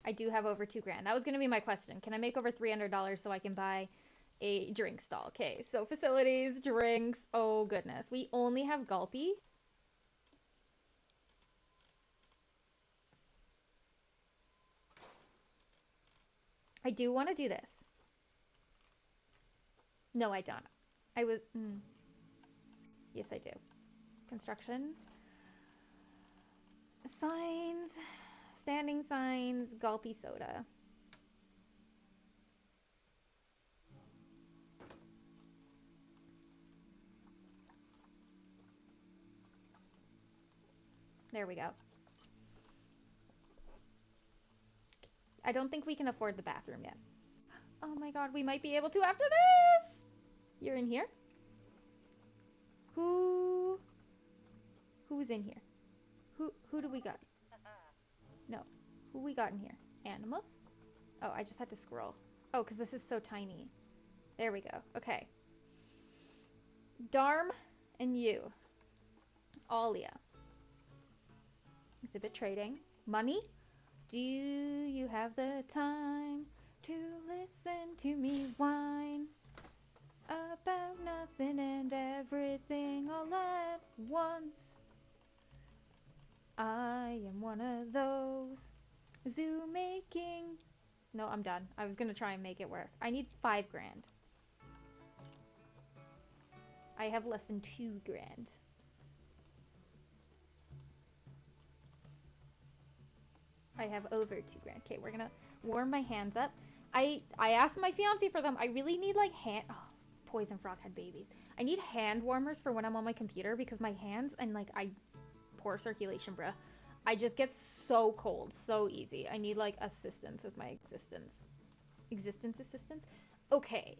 I do have over 2 grand. That was going to be my question. Can I make over $300 so I can buy a drink stall? Okay, so facilities, drinks. Oh goodness. We only have Gulpy. I do want to do this. No, I don't. I was. Yes, I do. Construction. Signs. Standing signs. Gulpy soda. There we go. I don't think we can afford the bathroom yet. Oh my god, we might be able to after this! You're in here? Who... Who's in here? Who do we got? No. Who we got in here? Animals? Oh, I just had to scroll. Oh, because this is so tiny. There we go. Okay. Darm and you. Alia. Exhibit trading. Money? Do you have the time to listen to me whine about nothing and everything all at once? I am one of those zoo making. No, I'm done. I was gonna try and make it work. I need 5 grand. I have less than 2 grand. I have over 2 grand. Okay, we're gonna warm my hands up. I asked my fiance for them. I really need like hand. Oh, poison frog had babies. I need hand warmers for when I'm on my computer because my hands and like poor circulation, bruh. I just get so cold so easy. I need like assistance with my existence. Existence assistance? Okay.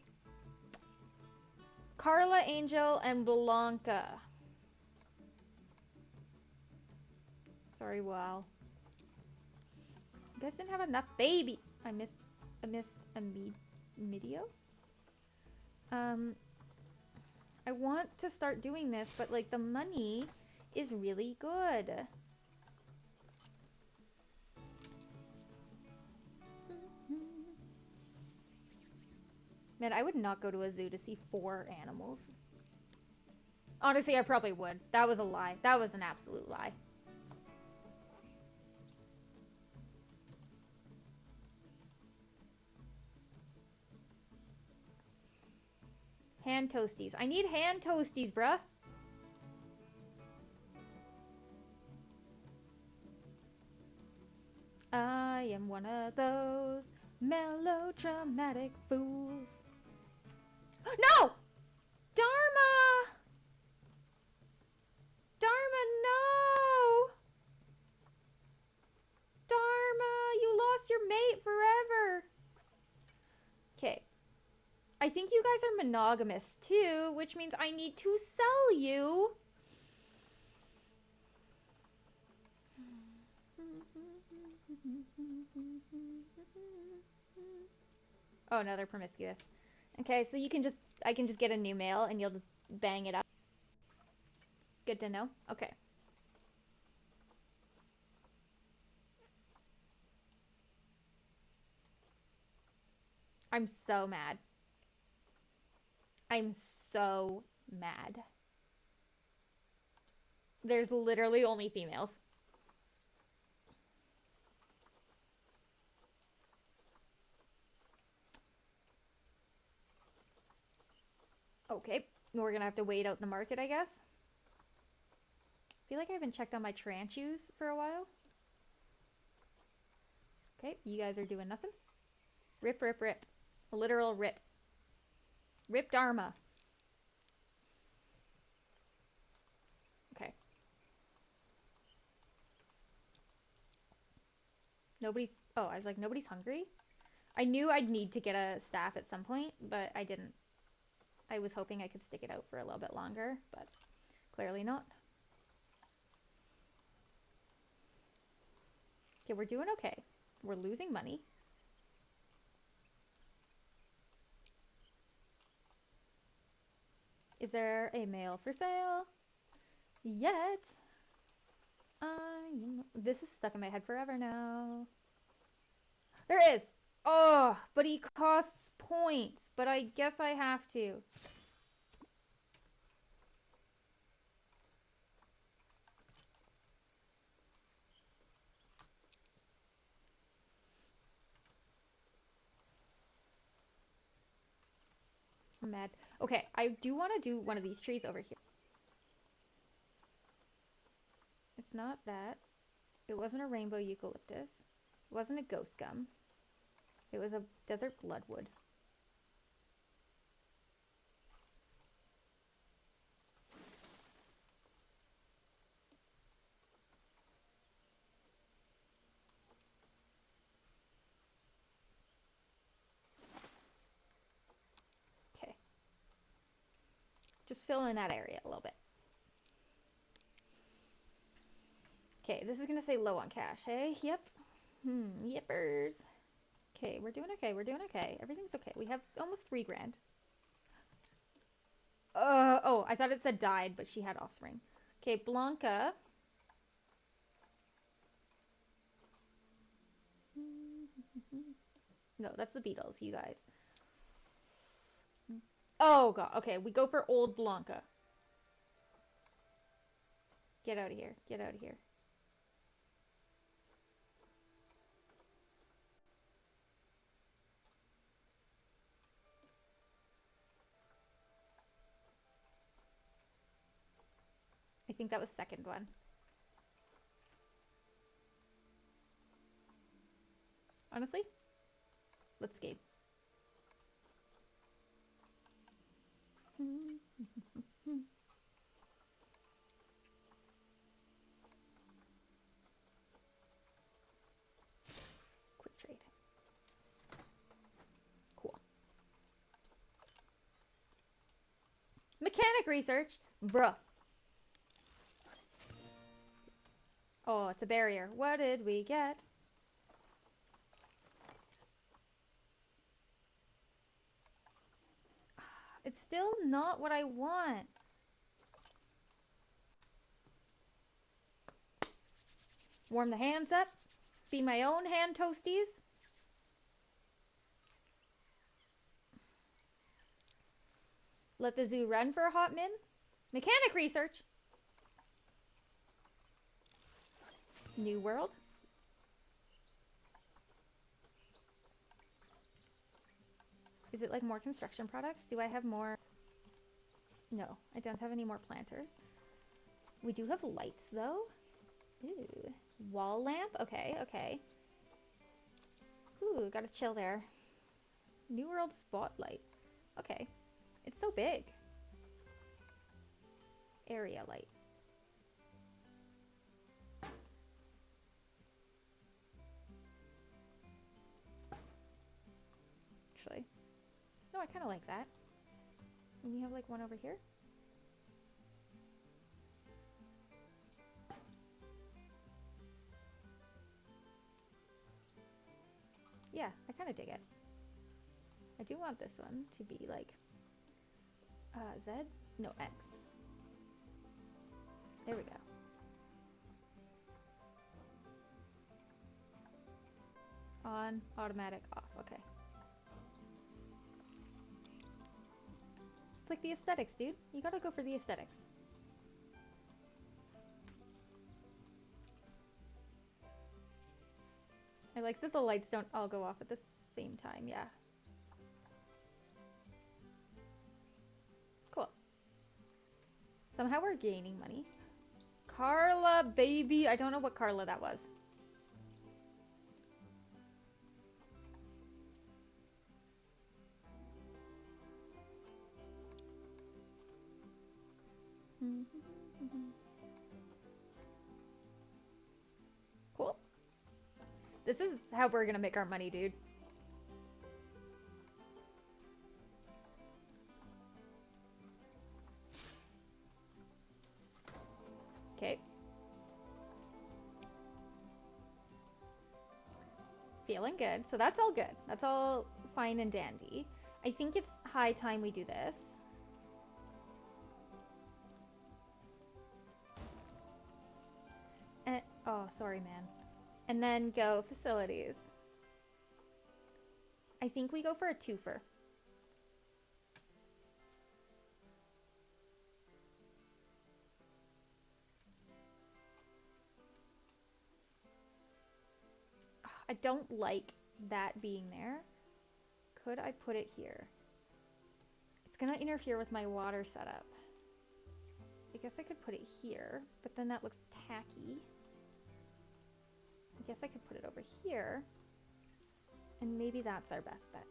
Carla, Angel, and Blanca. Sorry, wow. You guys didn't have enough baby. I missed a video. I want to start doing this, but like the money is really good. Man, I would not go to a zoo to see 4 animals. Honestly, I probably would. That was a lie. That was an absolute lie. Hand toasties. I need hand toasties, bruh. I am one of those melodramatic fools. No! Dharma! Dharma, no! Dharma, you lost your mate forever. Okay. I think you guys are monogamous too, which means I need to sell you. Oh no, they're promiscuous. Okay, so I can just get a new male and you'll just bang it up. Good to know. Okay. I'm so mad. I'm so mad. There's literally only females. Okay, we're gonna have to wait out the market, I guess. I feel like I haven't checked on my tranches for a while. Okay, you guys are doing nothing. Rip, rip, rip. A literal rip. Rip Dharma. Okay. Nobody's... Oh, I was like, nobody's hungry? I knew I'd need to get a staff at some point, but I didn't. I was hoping I could stick it out for a little bit longer, but clearly not. Okay, we're doing okay. We're losing money. Is there a male for sale? Yet. This is stuck in my head forever now. There is. Oh, but he costs points. But I guess I have to. I'm mad. Okay, I do want to do one of these trees over here. It's not that. It wasn't a rainbow eucalyptus. It wasn't a ghost gum. It was a desert bloodwood. Okay. Just fill in that area a little bit. Okay, this is going to say low on cash, hey? Yep. Yippers. Okay, we're doing okay. We're doing okay. Everything's okay. We have almost 3 grand. Oh, I thought it said died, but she had offspring. Okay, Blanca. No, that's the Beatles, you guys. Oh, God. Okay, we go for old Blanca. Get out of here. Get out of here. I think that was second one. Honestly, let's escape. Quick trade. Cool. Mechanic research? Bruh. Oh, it's a barrier. What did we get? It's still not what I want. Warm the hands up. Be my own hand toasties. Let the zoo run for a hot min. Mechanic research. New world. Is it like more construction products? Do I have more? No, I don't have any more planters. We do have lights though. Ooh. Wall lamp? Okay, okay. Ooh, gotta chill there. New world spotlight. Okay. It's so big. Area light. Actually. No, I kind of like that. And we have like one over here. Yeah, I kind of dig it. I do want this one to be like Z? No, X. There we go. On, automatic, off. Okay. It's like the aesthetics, dude. You gotta go for the aesthetics. I like that the lights don't all go off at the same time. Yeah. Cool. Somehow we're gaining money. Carla, baby. I don't know what Carla that was. Cool. This is how we're gonna make our money, dude. Okay. Feeling good. So that's all good. That's all fine and dandy. I think it's high time we do this. Oh, sorry, man. And then go facilities. I think we go for a twofer. I don't like that being there. Could I put it here? It's gonna interfere with my water setup. I guess I could put it here, but then that looks tacky. I guess I could put it over here, and maybe that's our best bet.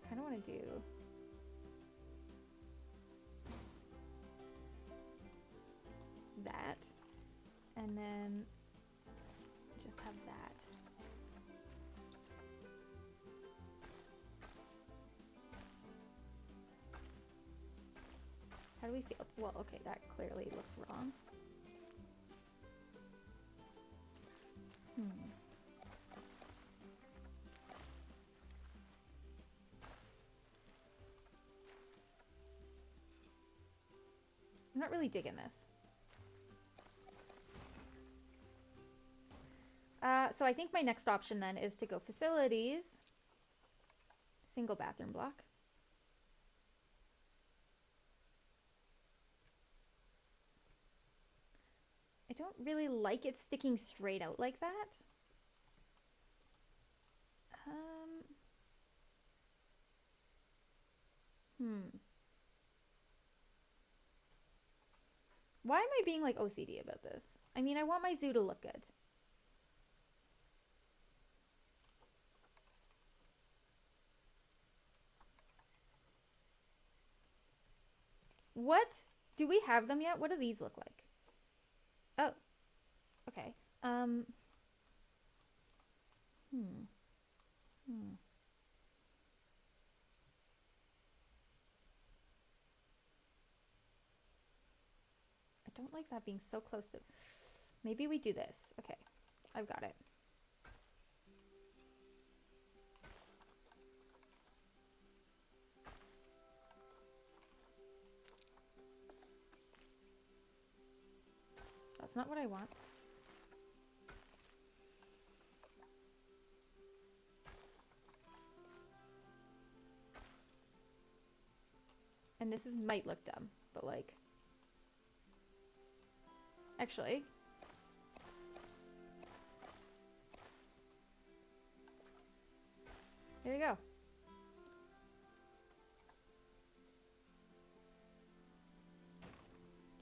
Kind of want to do that, and then just have that. How do we feel? Well, okay, that clearly looks wrong. I'm not really digging this. So I think my next option then is to go facilities, single bathroom block. I don't really like it sticking straight out like that. Why am I being like OCD about this? I mean, I want my zoo to look good. What? Do we have them yet? What do these look like? Oh, okay. I don't like that being so close to... Maybe we do this. Okay, I've got it. That's not what I want. And this might look dumb, but like... Actually... Here you go.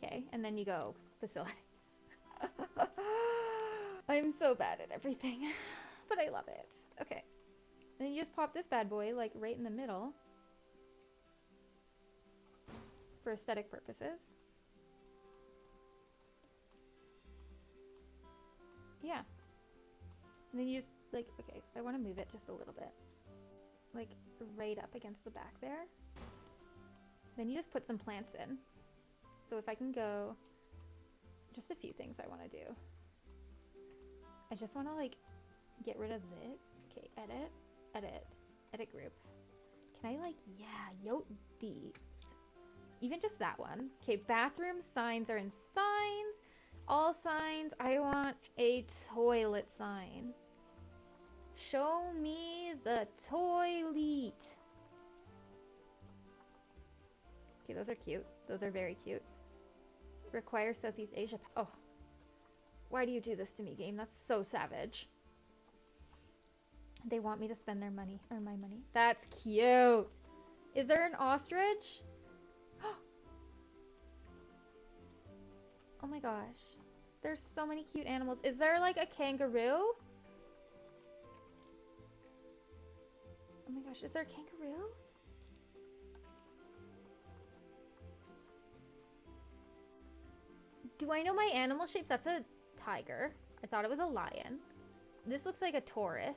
Okay, and then you go facilities. I'm so bad at everything, but I love it. Okay. And then you just pop this bad boy like right in the middle for aesthetic purposes. Yeah. And then you just like, okay, I want to move it just a little bit. Like right up against the back there. Then you just put some plants in. So if I can go, just a few things I want to do. I just want to like get rid of this. Okay, edit, edit, edit group. Can I like, yeah, these. Even just that one. Okay, bathroom signs are in signs. All signs. I want a toilet sign. Show me the toilet. Okay, those are cute. Those are very cute. Require Southeast Asia. Oh. Why do you do this to me, game? That's so savage. They want me to spend their money, or my money. That's cute. Is there an ostrich? Oh my gosh. There's so many cute animals. Is there like a kangaroo? Oh my gosh, is there a kangaroo? Do I know my animal shapes? That's a tiger. I thought it was a lion. This looks like a Taurus.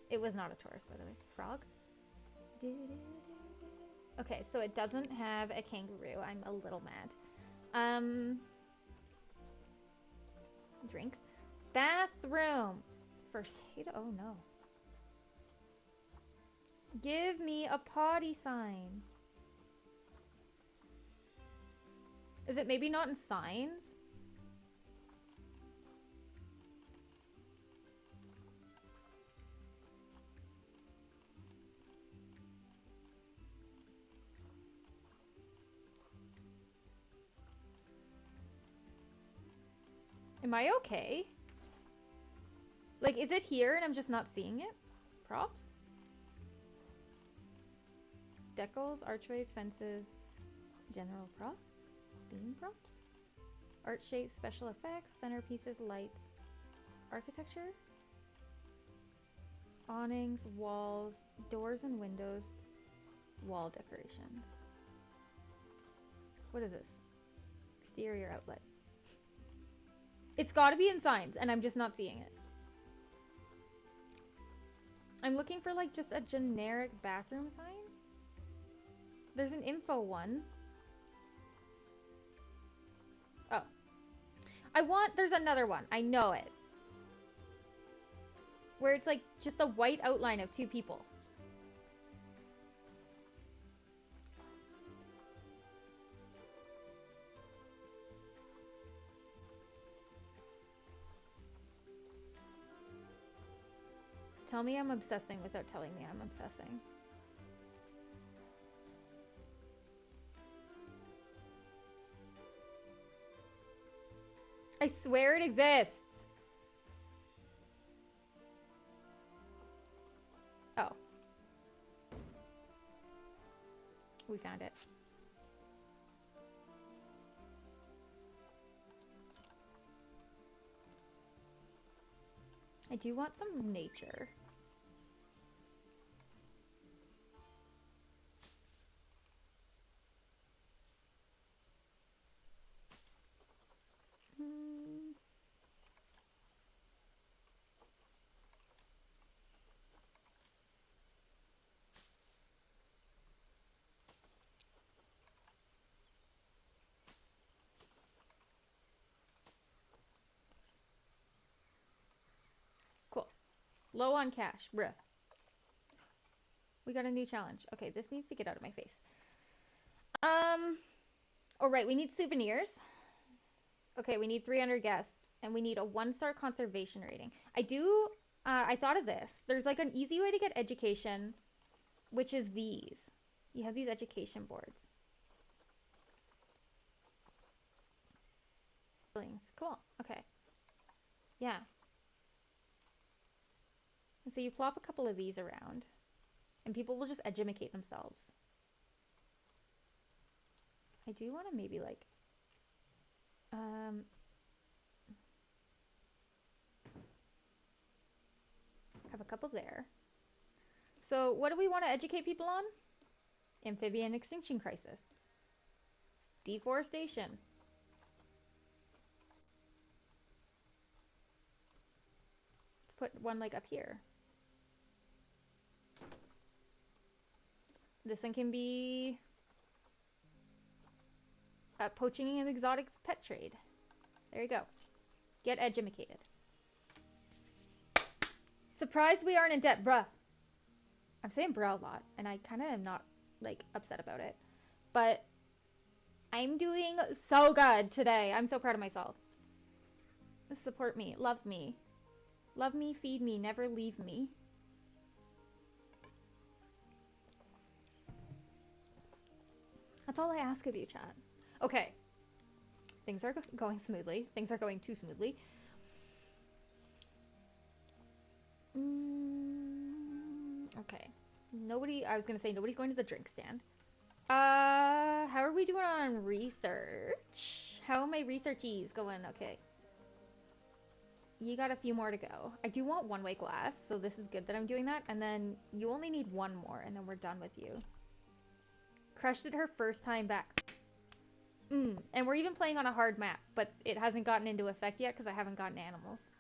It was not a Taurus, by the way. Frog? Okay, so it doesn't have a kangaroo. I'm a little mad. Drinks. Bathroom. First aid? Oh no. Give me a potty sign. Is it maybe not in signs? Am I okay? Like, is it here and I'm just not seeing it? Props? Decals, archways, fences, general props? Theme props? Art shapes, special effects, centerpieces, lights, architecture? Awnings, walls, doors and windows, wall decorations. What is this? Exterior outlet. It's gotta be in signs, and I'm just not seeing it. I'm looking for, like, just a generic bathroom sign. There's an info one. Oh. There's another one. I know it. Where it's, like, just a white outline of two people. Tell me I'm obsessing without telling me I'm obsessing. I swear it exists. Oh. We found it. I do want some nature. Cool. Low on cash. Bruh. We got a new challenge. Okay, this needs to get out of my face. All right, we need souvenirs. Okay, we need 300 guests, and we need a 1-star conservation rating. I thought of this. There's like an easy way to get education, which is these. You have these education boards. Cool, okay. Yeah. And so you plop a couple of these around, and people will just educate themselves. I do want to maybe like, have a couple there. So what do we want to educate people on? Amphibian extinction crisis. Deforestation. Let's put one like up here. This one can be poaching and exotics pet trade. There you go. Get educated. Surprised we aren't in debt, bruh. I'm saying bruh a lot, and I kind of am not, like, upset about it. But I'm doing so good today. I'm so proud of myself. Support me. Love me. Love me, feed me, never leave me. That's all I ask of you, chat. Okay. Things are going smoothly. Things are going too smoothly. Okay. I was going to say nobody's going to the drink stand. How are we doing on research? How are my researchies going? Okay. You got a few more to go. I do want one-way glass, so this is good that I'm doing that. And then you only need one more, and then we're done with you. Crushed it her first time back. And we're even playing on a hard map, but it hasn't gotten into effect yet because I haven't gotten animals.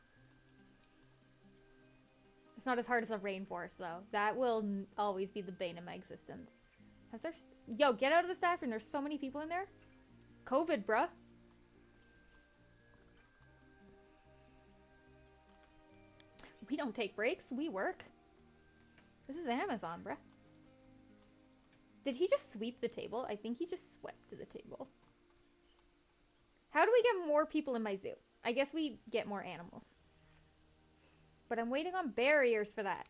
It's not as hard as a rainforest, though. That will always be the bane of my existence. Yo, get out of the staff room. There's so many people in there. COVID, bruh. We don't take breaks. We work. This is Amazon, bruh. Did he just sweep the table? I think he just swept the table. How do we get more people in my zoo? I guess we get more animals. But I'm waiting on barriers for that.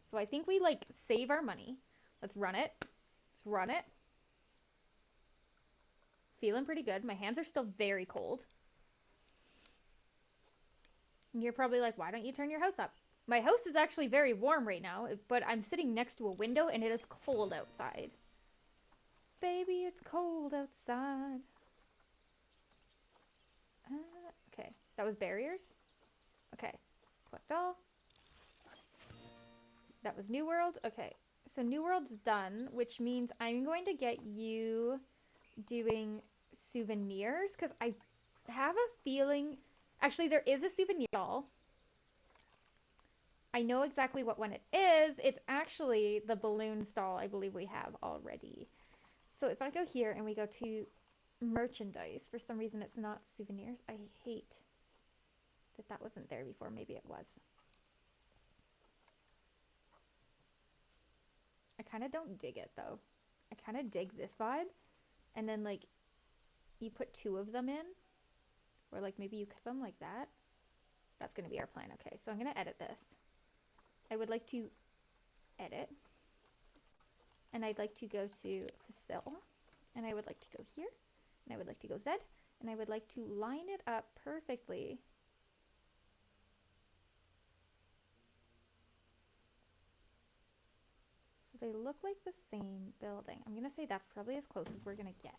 So I think we, like, save our money. Let's run it. Let's run it. Feeling pretty good. My hands are still very cold. And you're probably like, why don't you turn your house up? My house is actually very warm right now, but I'm sitting next to a window and it is cold outside. Baby, it's cold outside. Okay, that was barriers. Okay, collect all. That was New World. Okay, so New World's done, which means I'm going to get you doing souvenirs because I have a feeling. Actually, there is a souvenir doll. I know exactly what one it is. It's actually the balloon stall I believe we have already. So if I go here and we go to merchandise, for some reason it's not souvenirs. I hate that that wasn't there before. Maybe it was. I kind of don't dig it though. I kind of dig this vibe. And then like you put two of them in, or like maybe you cut them like that. That's going to be our plan. Okay, so I'm going to edit this. I would like to edit. And I'd like to go to Facil. And I would like to go here. And I would like to go Z. And I would like to line it up perfectly. So they look like the same building. I'm going to say that's probably as close as we're going to get.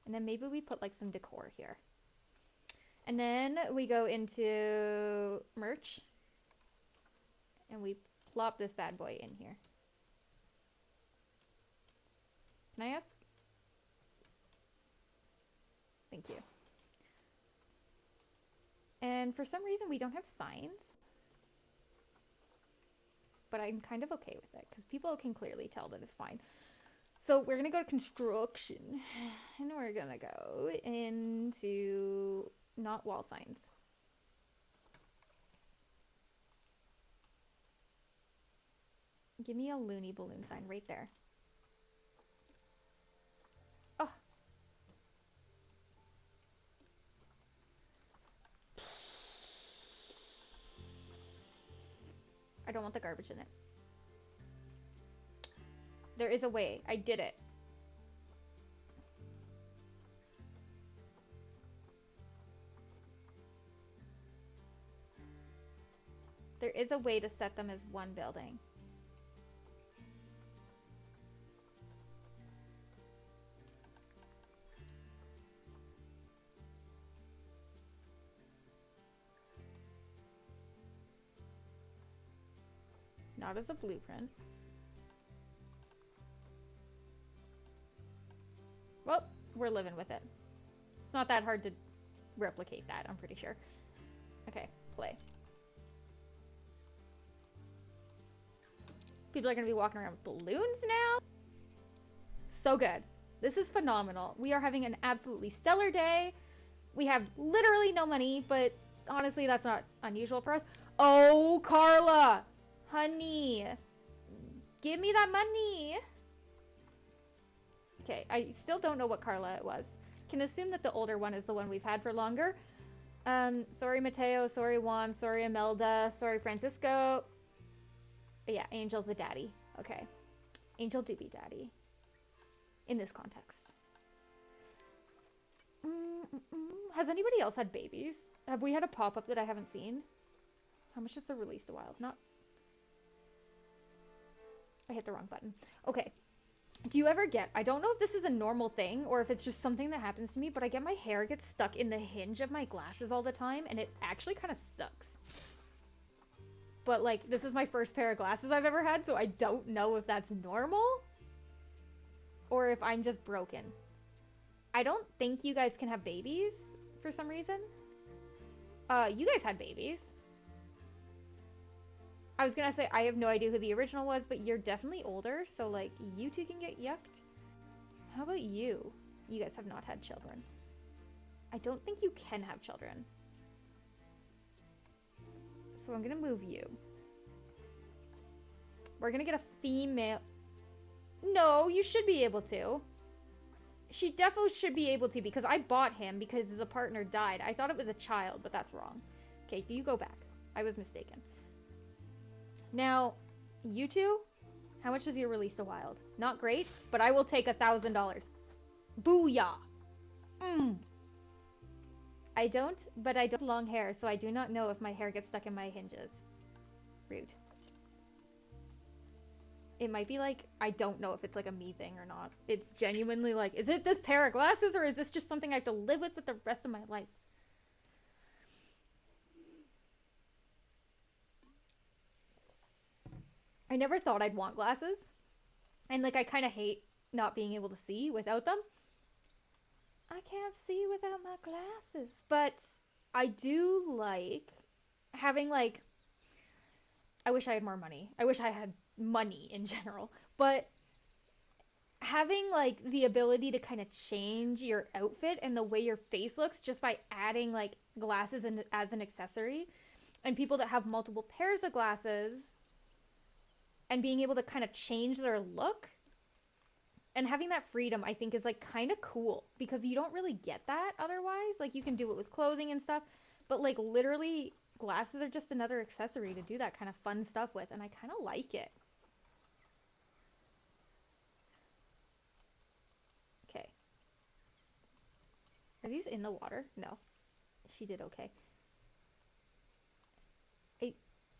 And then maybe we put like some decor here. And then we go into merch. And we plop this bad boy in here. Can I ask? Thank you. And for some reason we don't have signs. But I'm kind of okay with it because people can clearly tell that it's fine. So we're going to go to construction. And we're going to go into not wall signs. Give me a loony balloon sign right there. Oh. I don't want the garbage in it. There is a way. I did it. There is a way to set them as one building. Not as a blueprint. Well, we're living with it. It's not that hard to replicate that, I'm pretty sure. Okay, play. People are going to be walking around with balloons now. So good. This is phenomenal. We are having an absolutely stellar day. We have literally no money, but honestly, that's not unusual for us. Oh, Carla! Honey! Give me that money! Okay, I still don't know what Carla it was. Can assume that the older one is the one we've had for longer. Sorry Mateo, sorry Juan, sorry Imelda, sorry Francisco. Yeah, Angel's the daddy. Okay. Angel do be daddy. In this context. Has anybody else had babies? Have we had a pop-up that I haven't seen? How much is the released a while? Not... I hit the wrong button. Okay. Do you ever get... I don't know if this is a normal thing or if it's just something that happens to me, but I get my hair gets stuck in the hinge of my glasses all the time, and it actually kind of sucks. But, like, this is my first pair of glasses I've ever had, so I don't know if that's normal or if I'm just broken. I don't think you guys can have babies for some reason. You guys had babies. I was gonna say, I have no idea who the original was, but you're definitely older, so, like, you two can get yucked. How about you? You guys have not had children. I don't think you can have children. So I'm gonna move you. We're gonna get a female... No, you should be able to. She definitely should be able to because I bought him because his partner died. I thought it was a child, but that's wrong. Okay, you go back. I was mistaken. Now, you two, how much is your release to wild? Not great, but I will take $1,000. Booyah! Mm. I don't have long hair, so I do not know if my hair gets stuck in my hinges. Rude. It might be like, I don't know if it's like a me thing or not. It's genuinely like, is it this pair of glasses or is this just something I have to live with the rest of my life? I never thought I'd want glasses. And like, I kind of hate not being able to see without them. I can't see without my glasses. But I do like having like, I wish I had more money. I wish I had money in general. But having like the ability to kind of change your outfit and the way your face looks just by adding like glasses in, as an accessory, and people that have multiple pairs of glasses and being able to kind of change their look and having that freedom, I think is like kind of cool because you don't really get that otherwise. Like you can do it with clothing and stuff, but like literally glasses are just another accessory to do that kind of fun stuff with, and I kind of like it. Okay. Are these in the water? No. She did okay.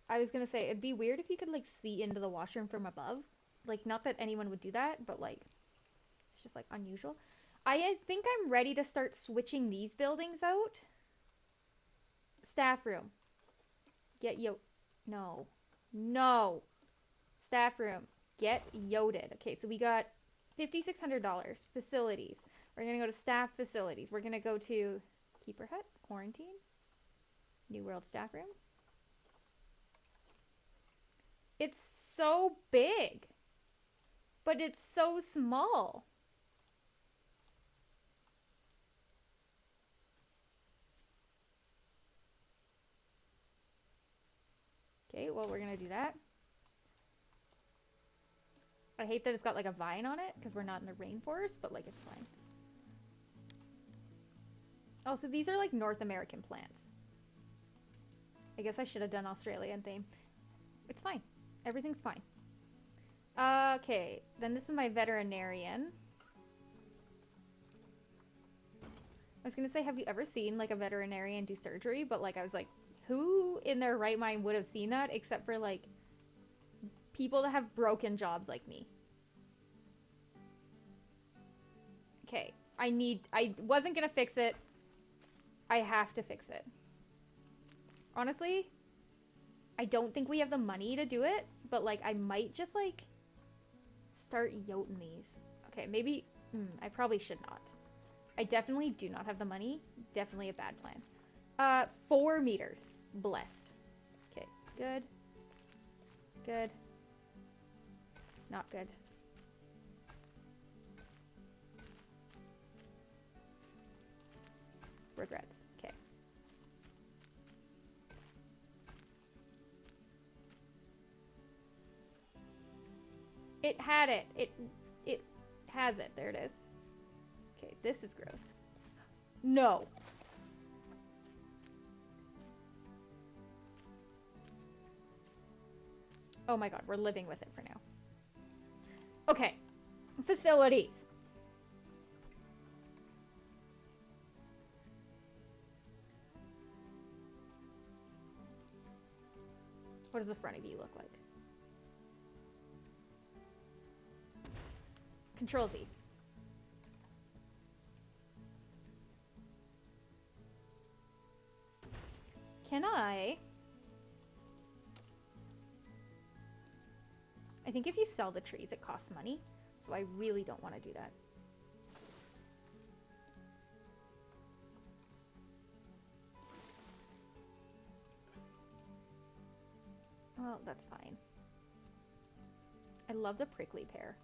I I was gonna say it'd be weird if you could like see into the washroom from above. Like not that anyone would do that, but like it's just like unusual. I think I'm ready to start switching these buildings out. Staff room. Get yo no. No. Staff room. Get yoted. Okay, so we got $5,600. Facilities. We're gonna go to staff facilities. We're gonna go to Keeper Hut, quarantine, New World staff room. It's so big, but it's so small. Okay, well, we're gonna do that. I hate that it's got like a vine on it because we're not in the rainforest, but like it's fine. Oh, so these are like North American plants. I guess I should have done Australian theme. It's fine. Everything's fine. Okay, then this is my veterinarian. I was gonna say, have you ever seen like a veterinarian do surgery? But like I was like, who in their right mind would have seen that except for like people that have broken jobs like me? Okay, I wasn't gonna fix it. I have to fix it. Honestly, I don't think we have the money to do it, but like I might just like start yoting these. Okay, maybe I probably should not. I definitely do not have the money. Definitely a bad plan. 4 meters. Blessed. Okay, good. Good. Not good. Regrets. Okay. It had it. It has it. There it is. Okay, this is gross. No. Oh my god, we're living with it for now. Okay. Facilities. What does the front of you look like? Control Z. Can I think if you sell the trees, it costs money. So I really don't want to do that. Well, that's fine. I love the prickly pear.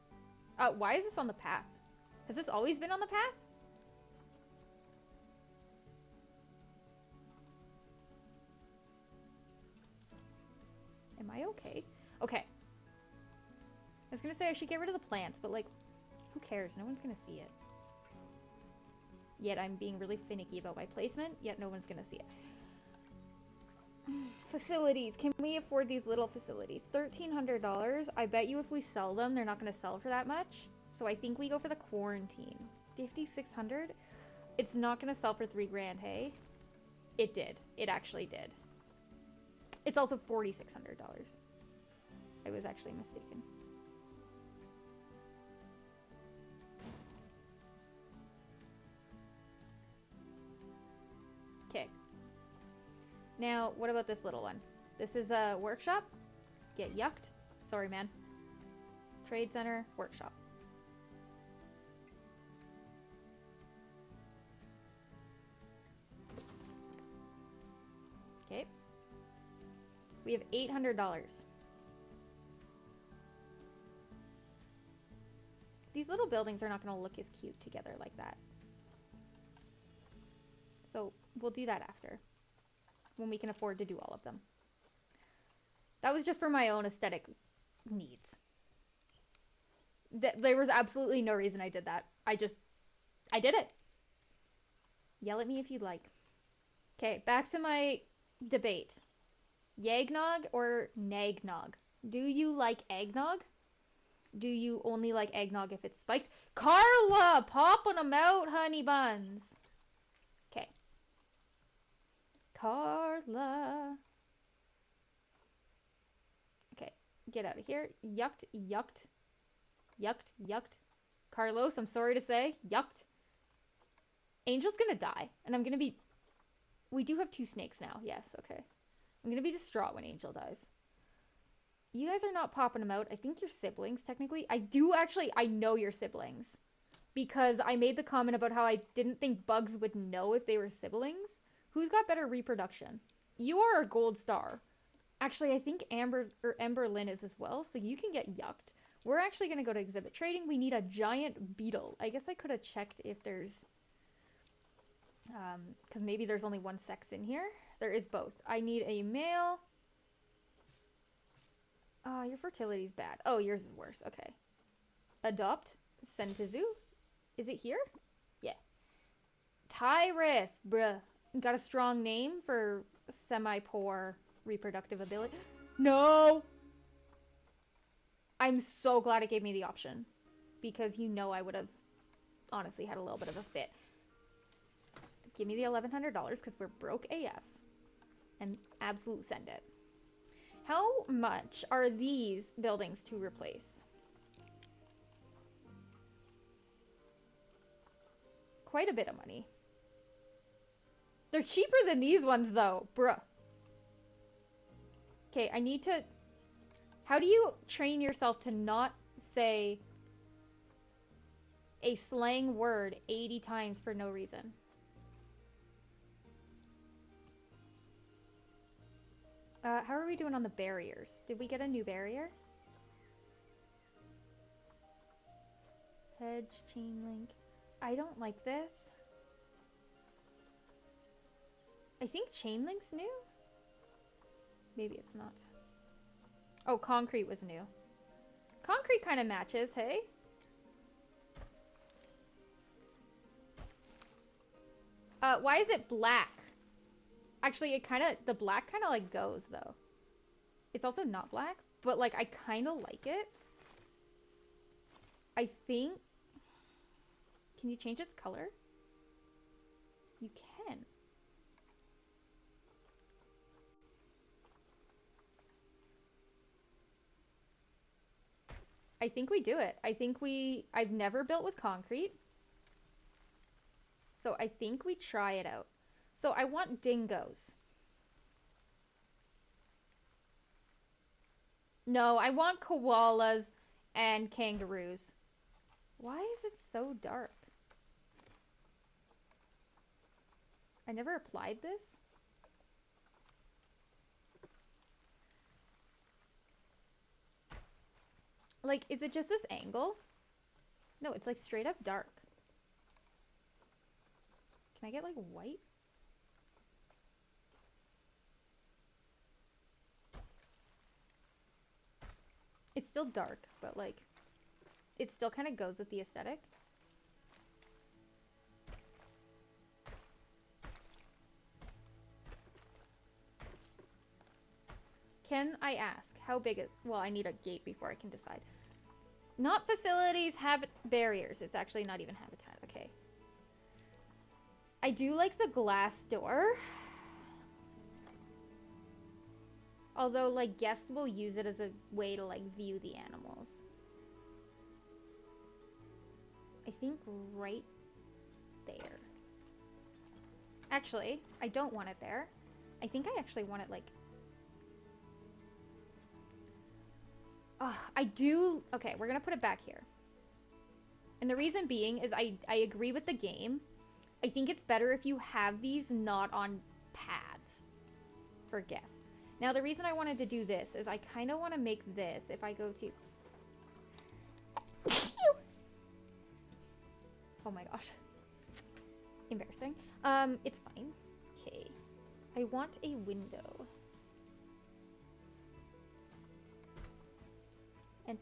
Why is this on the path? Has this always been on the path? Am I okay? Okay. I was gonna say I should get rid of the plants, but like, who cares? No one's gonna see it. Yet I'm being really finicky about my placement, yet no one's gonna see it. Facilities. Can we afford these little facilities? $1,300. I bet you if we sell them, they're not gonna sell for that much. So I think we go for the quarantine. 5,600? It's not gonna sell for 3 grand, hey? It did. It actually did. It's also $4,600. I was actually mistaken. Okay. Now, what about this little one? This is a workshop. Get yucked. Sorry, man. Trade center, workshop. Okay. We have $800. These little buildings are not going to look as cute together like that. So we'll do that after, when we can afford to do all of them. That was just for my own aesthetic needs. There was absolutely no reason I did that. I did it. Yell at me if you'd like. Okay, back to my debate. Yagnog or nagnog? Do you like eggnog? Do you only like eggnog if it's spiked? Carla, popping them out, honey buns. Okay. Carla. Okay, get out of here. Yucked, yucked. Yucked, yucked. Carlos, I'm sorry to say, yucked. Angel's gonna die, and I'm gonna be... We do have 2 snakes now. Yes, okay. I'm gonna be distraught when Angel dies. You guys are not popping them out. I think you're siblings, technically. I know you're siblings. Because I made the comment about how I didn't think bugs would know if they were siblings. Who's got better reproduction? You are a gold star. Actually, I think Ember Lynn is as well, so you can get yucked. We're actually going to go to exhibit trading. We need a giant beetle. I guess I could have checked if there's... because maybe there's only one sex in here. There is both. I need a male. Oh, your fertility's bad. Oh, yours is worse. Okay. Adopt. Send to zoo. Is it here? Yeah. Tyrus, bruh. Got a strong name for semi-poor reproductive ability. No! I'm so glad it gave me the option. Because you know I would have honestly had a little bit of a fit. Give me the $1,100 because we're broke AF. And absolute send it. How much are these buildings to replace? Quite a bit of money. They're cheaper than these ones though, bruh. Okay, I need to... How do you train yourself to not say a slang word 80 times for no reason? How are we doing on the barriers? Did we get a new barrier? Hedge, chain link. I don't like this. I think chain link's new? Maybe it's not. Oh, concrete was new. Concrete kind of matches, hey? Why is it black? Actually, the black kind of like goes though. It's also not black, but like I kind of like it. I think... Can you change its color? You can. I think we do it. I've never built with concrete. So I think we try it out. So I want dingoes. No, I want koalas and kangaroos. Why is it so dark? I never applied this. Like, is it just this angle? No, it's like straight up dark. Can I get like white? It's still dark, but like, it still kind of goes with the aesthetic. Can I ask, how big is... Well, I need a gate before I can decide. Not facilities, barriers. It's actually not even habitat. Okay. I do like the glass door. Although, like, guests will use it as a way to, like, view the animals. I think right there. Actually, I don't want it there. I think I actually want it, like... I do... Okay, we're gonna put it back here. And the reason being is I agree with the game. I think it's better if you have these not on pads for guests. Now, the reason I wanted to do this is I kind of want to make this, if I go to... Oh my gosh. Embarrassing. It's fine. Okay. I want a window. And...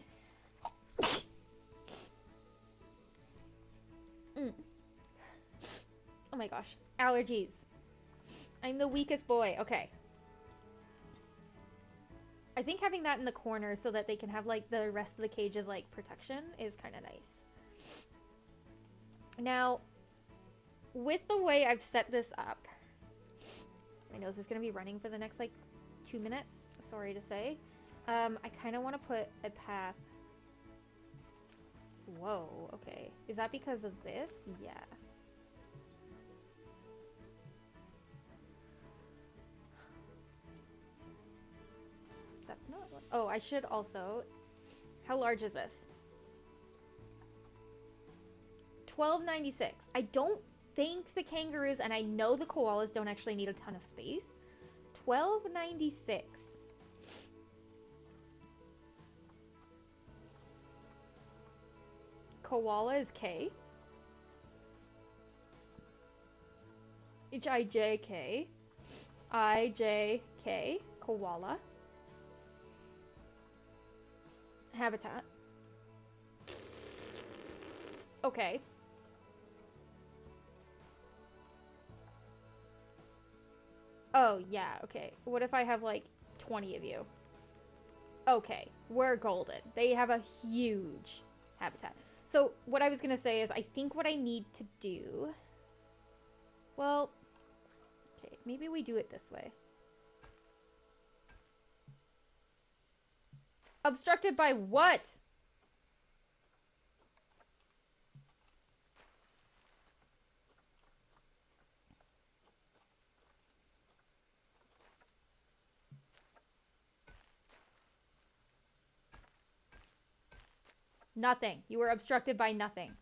Oh my gosh. Allergies. I'm the weakest boy. Okay. I think having that in the corner so that they can have, like, the rest of the cages, like, protection is kind of nice. Now, with the way I've set this up, my nose is going to be running for the next, like, 2 minutes, sorry to say. I kind of want to put a path. Whoa, okay. Is that because of this? Yeah. That's not what... Oh, I should also... How large is this? $12.96. I don't think the kangaroos, and I know the koalas don't actually need a ton of space. $12.96. Koala is K. H-I-J-K. I-J-K. Koala. Habitat. Okay. Oh, yeah, okay. What if I have, like, 20 of you? Okay, we're golden. They have a huge habitat. So, what I was gonna say is, I think what I need to do... Well, okay, maybe we do it this way. Obstructed by what? Nothing. You were obstructed by nothing.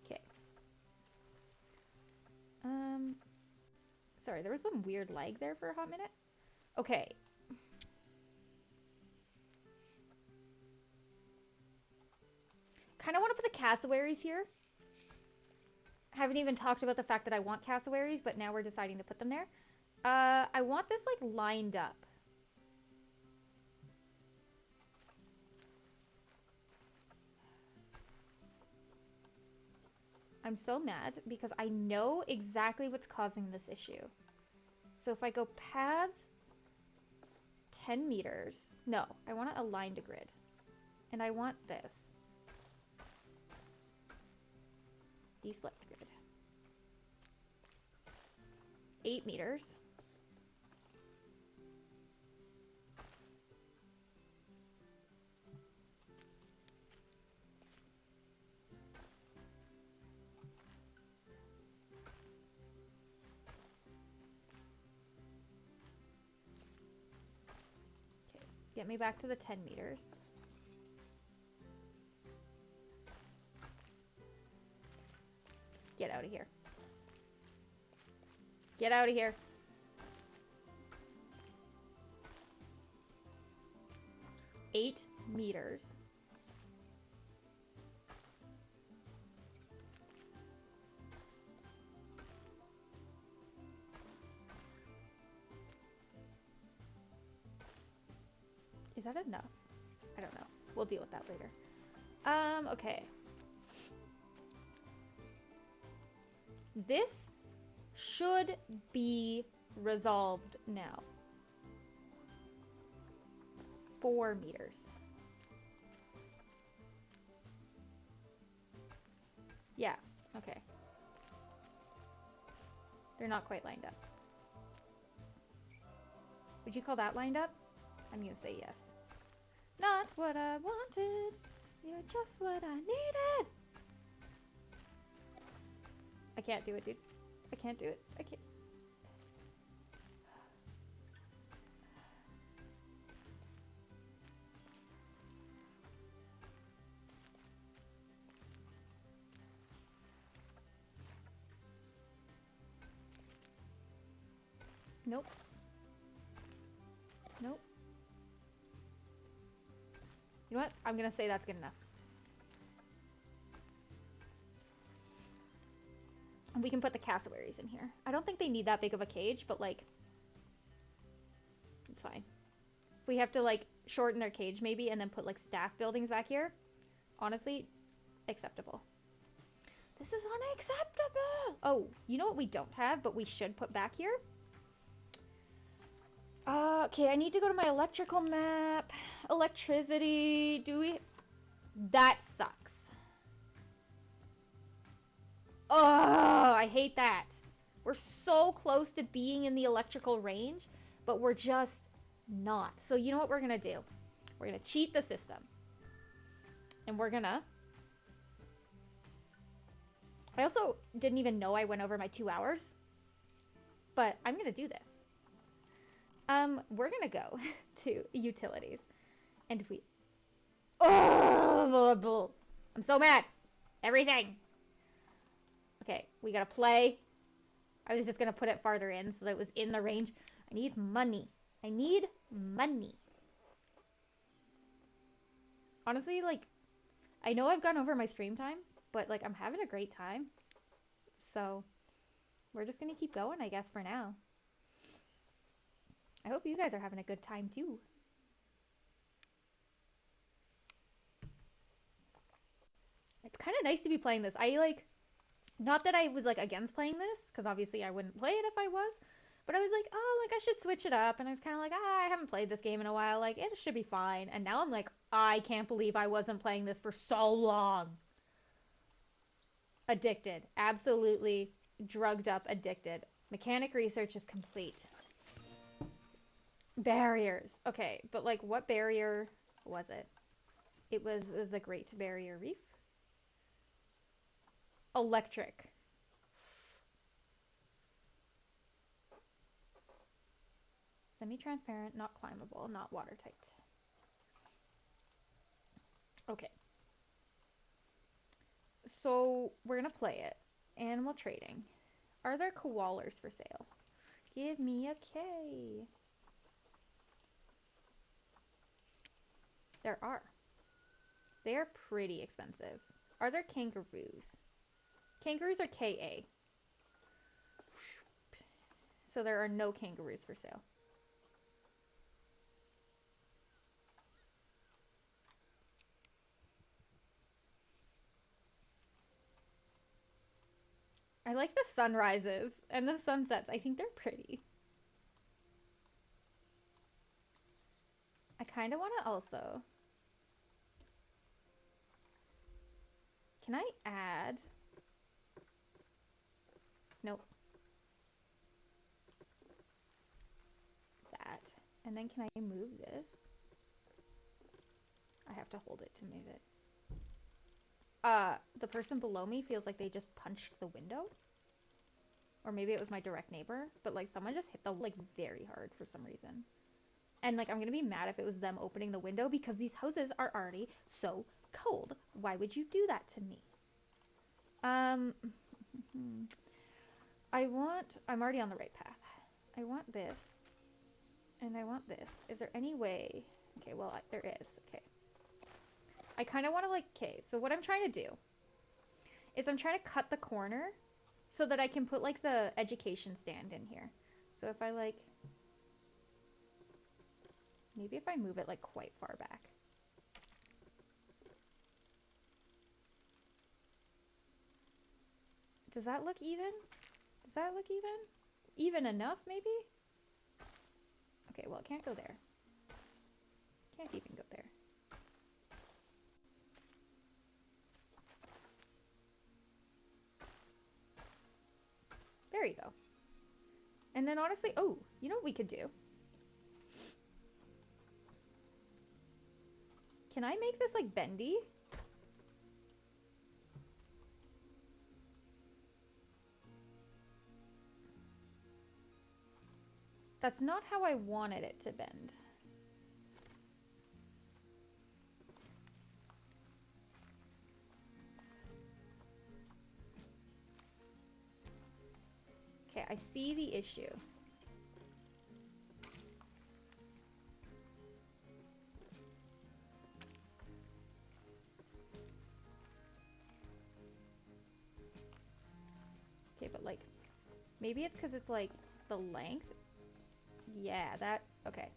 Okay. Sorry, there was some weird lag there for a hot minute. Okay. Kind of want to put the cassowaries here. Haven't even talked about the fact that I want cassowaries, but now we're deciding to put them there. I want this, like, lined up. I'm so mad because I know exactly what's causing this issue. So if I go paths, 10 meters. No, I want it aligned to grid. And I want this. Deselect grid. 8 meters. Get me back to the 10 meters. Get out of here. Get out of here. Eight meters. Is that enough? I don't know. We'll deal with that later. Okay. This should be resolved now. 4 meters. Yeah, okay. They're not quite lined up. Would you call that lined up? I'm gonna say yes. Not what I wanted. You're just what I needed. I can't do it, dude. I can't do it. I can't. Nope. Nope. You know what? I'm gonna say that's good enough. And we can put the cassowaries in here. I don't think they need that big of a cage, but like, it's fine. If we have to like shorten their cage maybe and then put like staff buildings back here, honestly, acceptable. This is unacceptable! Oh, you know what we don't have, but we should put back here? Okay, I need to go to my electrical map. Electricity, do we? That sucks. Oh, I hate that. We're so close to being in the electrical range, but we're just not. So you know what we're gonna do? We're gonna cheat the system. And we're gonna... I also didn't even know I went over my 2 hours, but I'm gonna do this. We're gonna go to utilities, and if we... Oh, I'm so mad. Everything. Okay, we gotta play. I was just gonna put it farther in so that it was in the range. I need money. I need money. Honestly, like, I know I've gone over my stream time, but like, I'm having a great time. So, we're just gonna keep going, I guess, for now. I hope you guys are having a good time too. It's kind of nice to be playing this. I like, not that I was like against playing this, because obviously I wouldn't play it if I was, but I was like, oh, like I should switch it up. And I was kind of like, I haven't played this game in a while. Like, it should be fine. And now I'm like, I can't believe I wasn't playing this for so long. Addicted. Absolutely drugged up addicted. Mechanic research is complete. Barriers. Okay, but like, what barrier was it? It was the Great Barrier Reef. Electric. Semi-transparent, not climbable, not watertight. Okay. So, we're gonna play it. Animal trading. Are there koalas for sale? Give me a K. There are. They are pretty expensive. Are there kangaroos? Kangaroos are KA. So there are no kangaroos for sale. I like the sunrises and the sunsets. I think they're pretty. I kind of want to also... Can I add... Nope. That. And then can I move this? I have to hold it to move it. The person below me feels like they just punched the window. Or maybe it was my direct neighbor. But like someone just hit the like very hard for some reason. And like I'm gonna be mad if it was them opening the window because these houses are already so cold. Why would you do that to me? I'm already on the right path. I want this. And I want this. Is there any way? Okay, well, there is. Okay. I kind of want to like, okay, so what I'm trying to do is I'm trying to cut the corner so that I can put like the education stand in here. So if I like, maybe if I move it like quite far back. Does that look even? Does that look even? Even enough, maybe? Okay, well, it can't go there. Can't even go there. There you go. And then honestly, oh, you know what we could do? Can I make this like bendy? That's not how I wanted it to bend. Okay, I see the issue. Okay, but like, maybe it's because it's like the length. Yeah, that, okay.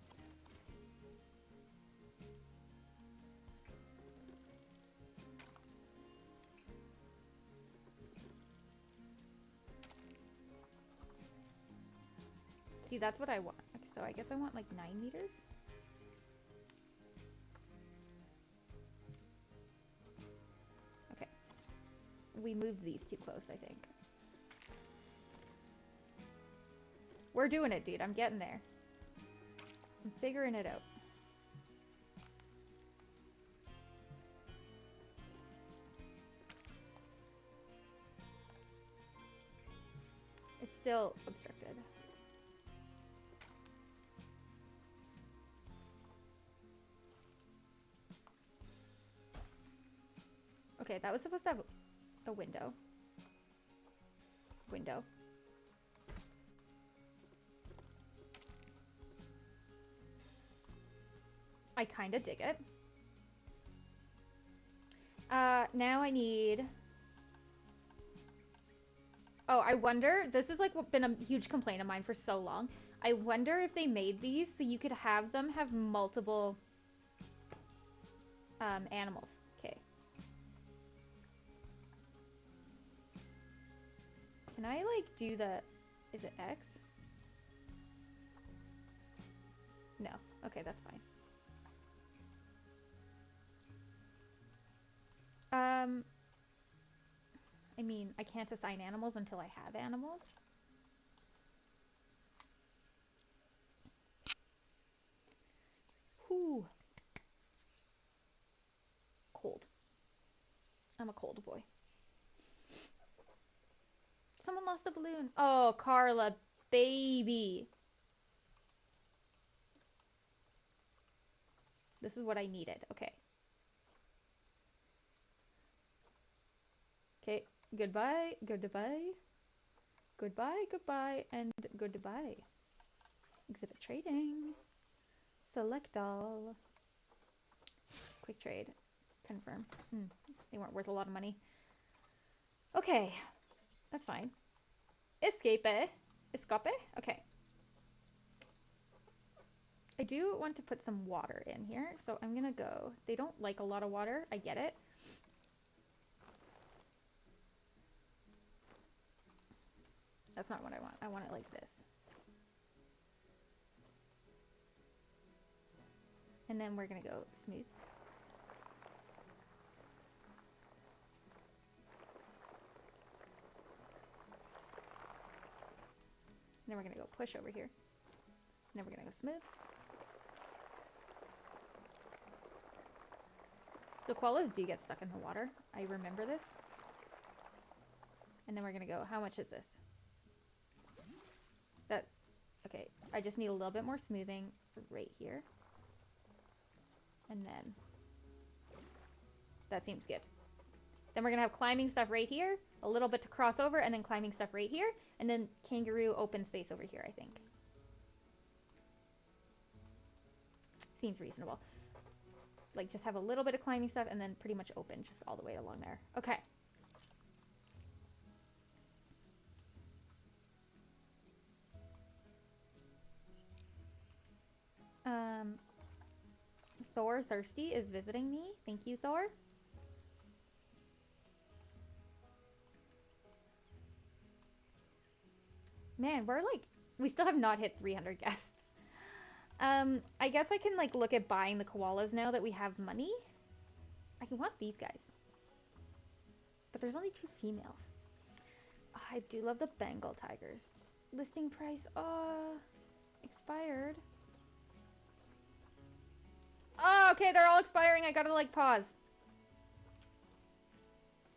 See, that's what I want. Okay, so I guess I want like 9 meters. Okay. We moved these too close, I think. We're doing it, dude. I'm getting there. I'm figuring it out. It's still obstructed. Okay, that was supposed to have a window. Window. I kind of dig it. Now I need... Oh, I wonder... This has like been a huge complaint of mine for so long. I wonder if they made these so you could have them have multiple animals. Okay. Can I like do the... Is it X? No. Okay, that's fine. I mean, I can't assign animals until I have animals. Whew. Cold. I'm a cold boy. Someone lost a balloon. Oh, Carla, baby. This is what I needed. Okay. Okay. Goodbye. Goodbye. Goodbye. Goodbye. And goodbye. Exhibit trading. Select all. Quick trade. Confirm. They weren't worth a lot of money. Okay. That's fine. Escape. Escape? Okay. I do want to put some water in here, so I'm gonna go. They don't like a lot of water. I get it. That's not what I want. I want it like this. And then we're gonna go smooth. And then we're gonna go push over here. And then we're gonna go smooth. The koalas do get stuck in the water. I remember this. And then we're gonna go, how much is this? That, okay, I just need a little bit more smoothing right here. And then, that seems good. Then we're gonna have climbing stuff right here, a little bit to cross over, and then climbing stuff right here, and then kangaroo open space over here, I think. Seems reasonable. Like, just have a little bit of climbing stuff, and then pretty much open just all the way along there. Okay. Thor Thirsty is visiting me. Thank you, Thor. Man, we're like, we still have not hit 300 guests. I guess I can like look at buying the koalas now that we have money. I can want these guys. But there's only 2 females. Oh, I do love the Bengal tigers. Listing price, expired. Oh, okay, they're all expiring. I gotta like pause.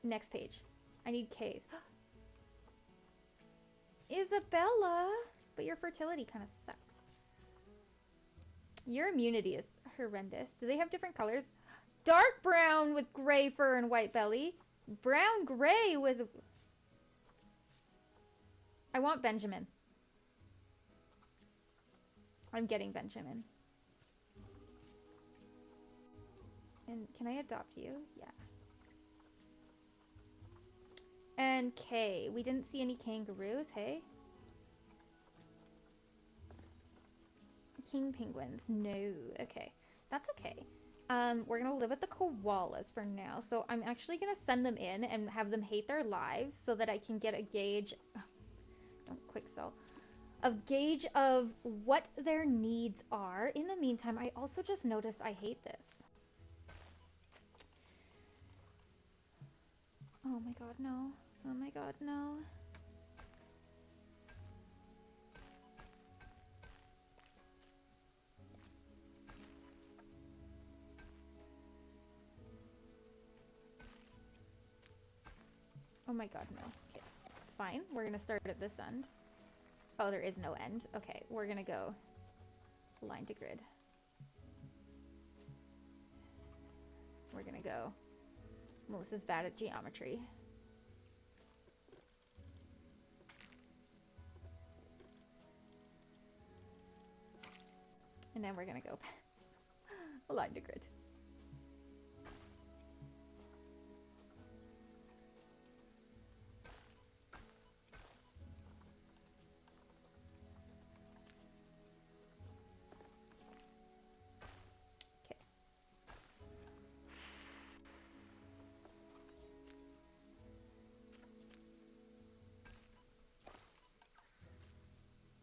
Next page. I need K's. Isabella! But your fertility kind of sucks. Your immunity is horrendous. Do they have different colors? Dark brown with gray fur and white belly. Brown gray with... I want Benjamin. I'm getting Benjamin. And can I adopt you? Yeah. And K. We didn't see any kangaroos, hey? King penguins. No. Okay. That's okay. We're gonna live with the koalas for now. So I'm actually gonna send them in and have them hate their lives so that I can get a gauge. Don't quick sell. A gauge of what their needs are. In the meantime, I also just noticed I hate this. Oh my god, no. Oh my god, no. Oh my god, no. Okay, it's fine. We're gonna start at this end. Oh, there is no end. Okay, we're gonna go line to grid. We're gonna go. Melissa's bad at geometry. And then we're gonna go line to grid. Okay.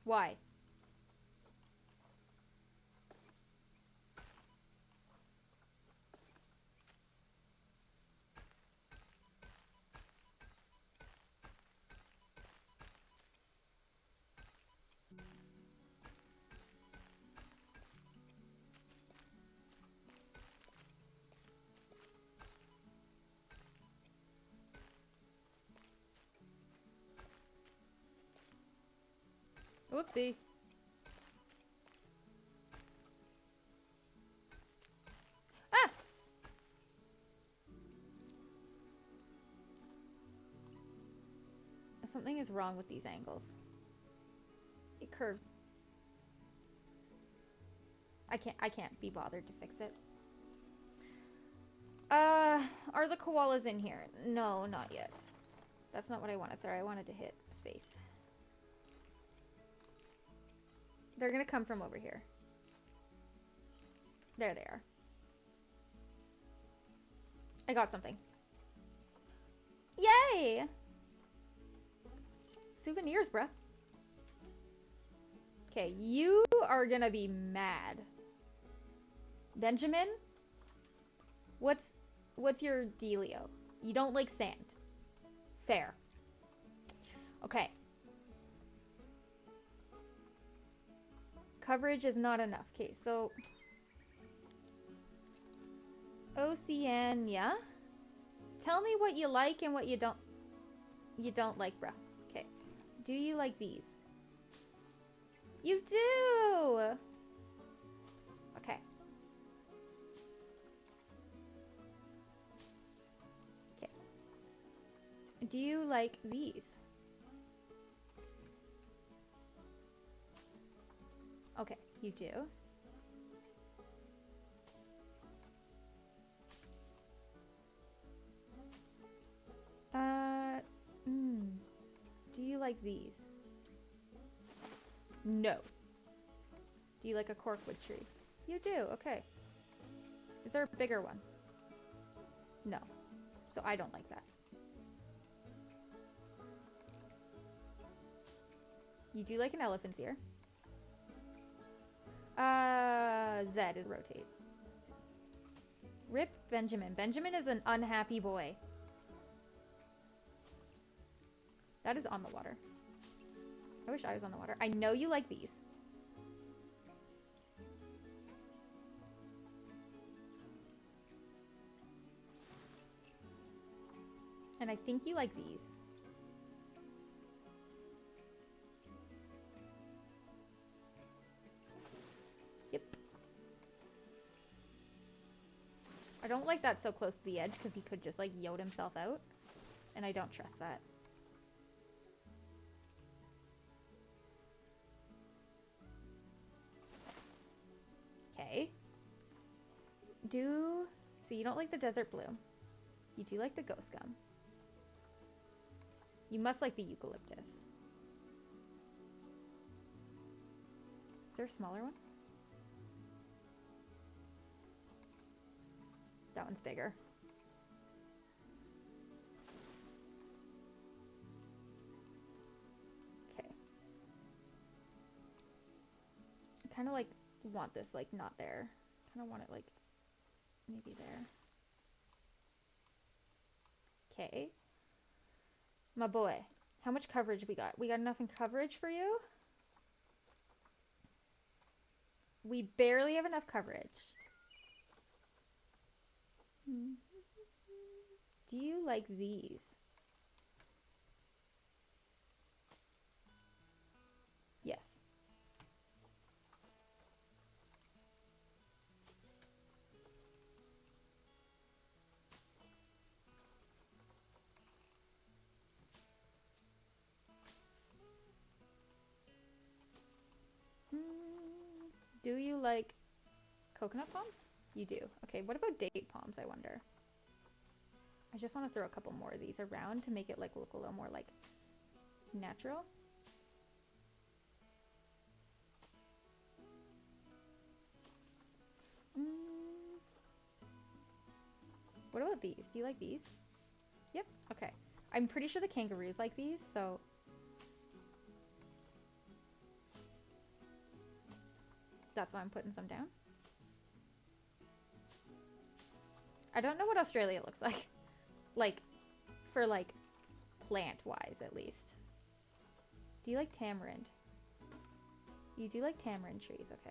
Why? Whoopsie. Ah! Something is wrong with these angles. It curves. I can't be bothered to fix it. Are the koalas in here? No, not yet. That's not what I wanted. Sorry, I wanted to hit space. They're gonna come from over here. There they are. I got something. Yay! Souvenirs, bruh. Okay, you are gonna be mad. Benjamin? What's your dealio? You don't like sand. Fair. Okay. Coverage is not enough. Okay, so Oceania. Tell me what you like and what you don't like, bruh. Okay. Do you like these? You do! Okay. Okay. Do you like these? Okay, you do. Do you like these? No. Do you like a corkwood tree? You do, okay. Is there a bigger one? No. So I don't like that. You do like an elephant's ear. Z is rotate. Rip Benjamin. Benjamin is an unhappy boy. That is on the water. I wish I was on the water. I know you like these. And I think you like these. Yep. I don't like that so close to the edge because he could just like yode himself out. And I don't trust that. Okay. So you don't like the desert bloom. You do like the ghost gum. You must like the eucalyptus. Is there a smaller one? That one's bigger. Okay. I kind of like want this like not there. Kind of want it like maybe there. Okay. My boy. How much coverage we got? We got enough in coverage for you? We barely have enough coverage. Do you like these? Yes. Do you like coconut palms? You do. Okay, what about date palms, I wonder? I just want to throw a couple more of these around to make it like look a little more like natural. What about these? Do you like these? Yep. Okay. I'm pretty sure the kangaroos like these, so that's why I'm putting some down. I don't know what Australia looks like. Like, for like plant-wise at least. Do you like tamarind? You do like tamarind trees, okay.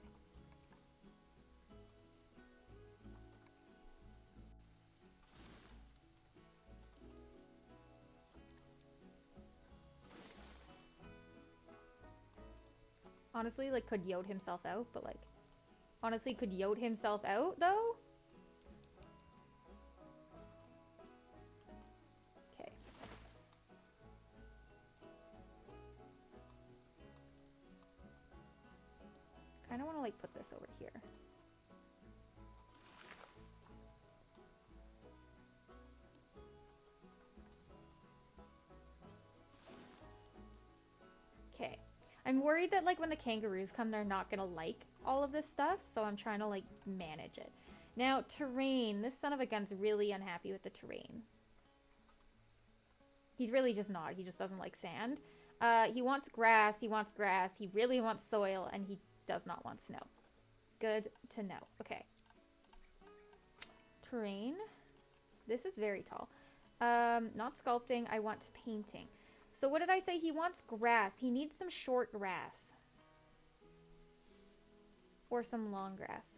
Honestly, like, could yode himself out, but like, honestly, could yode himself out, though? Okay. Kind of want to, like, put this over here. Okay. I'm worried that, like, when the kangaroos come, they're not gonna like all of this stuff, so I'm trying to, like, manage it. Now, terrain. This son of a gun's really unhappy with the terrain. He's really just not. He just doesn't like sand. He wants grass. He wants grass. He really wants soil, and he does not want snow. Good to know. Okay. Terrain. This is very tall. Not sculpting. I want painting. So what did I say? He wants grass. He needs some short grass. Or some long grass.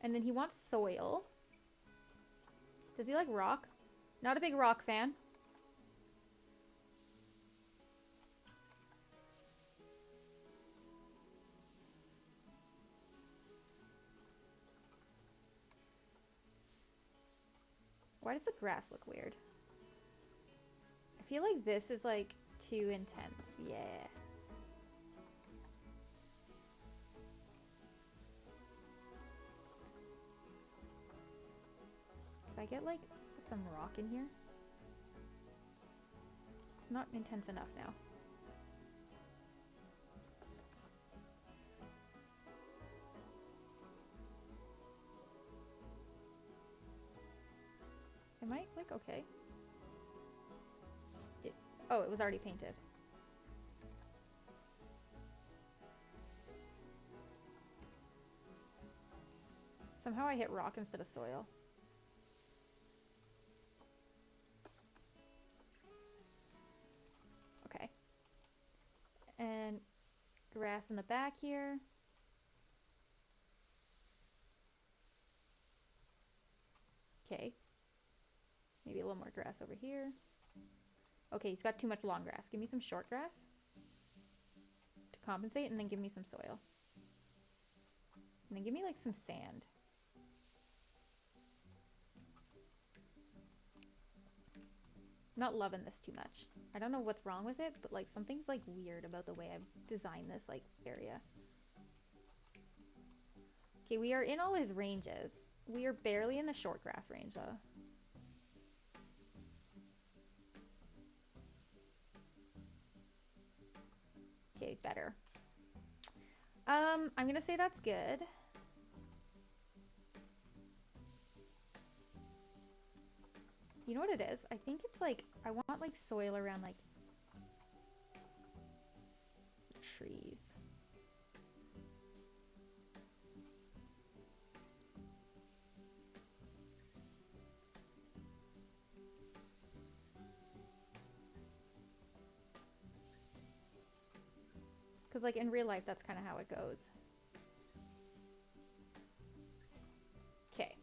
And then he wants soil. Does he like rock? Not a big rock fan. Why does the grass look weird? I feel like this is like too intense. Yeah. Could I get like some rock in here? It's not intense enough now. Am I like okay? Oh, it was already painted. Somehow I hit rock instead of soil. Okay. And grass in the back here. Okay. Maybe a little more grass over here. Okay, he's got too much long grass. Give me some short grass to compensate, and then give me some soil. And then give me like some sand. I'm not loving this too much. I don't know what's wrong with it, but like something's like weird about the way I've designed this like area. Okay, we are in all his ranges. We are barely in the short grass range though. Okay, better. I'm gonna say that's good. You know what it is? I think it's like, I want like soil around like trees. Because like in real life, that's kind of how it goes. Okay.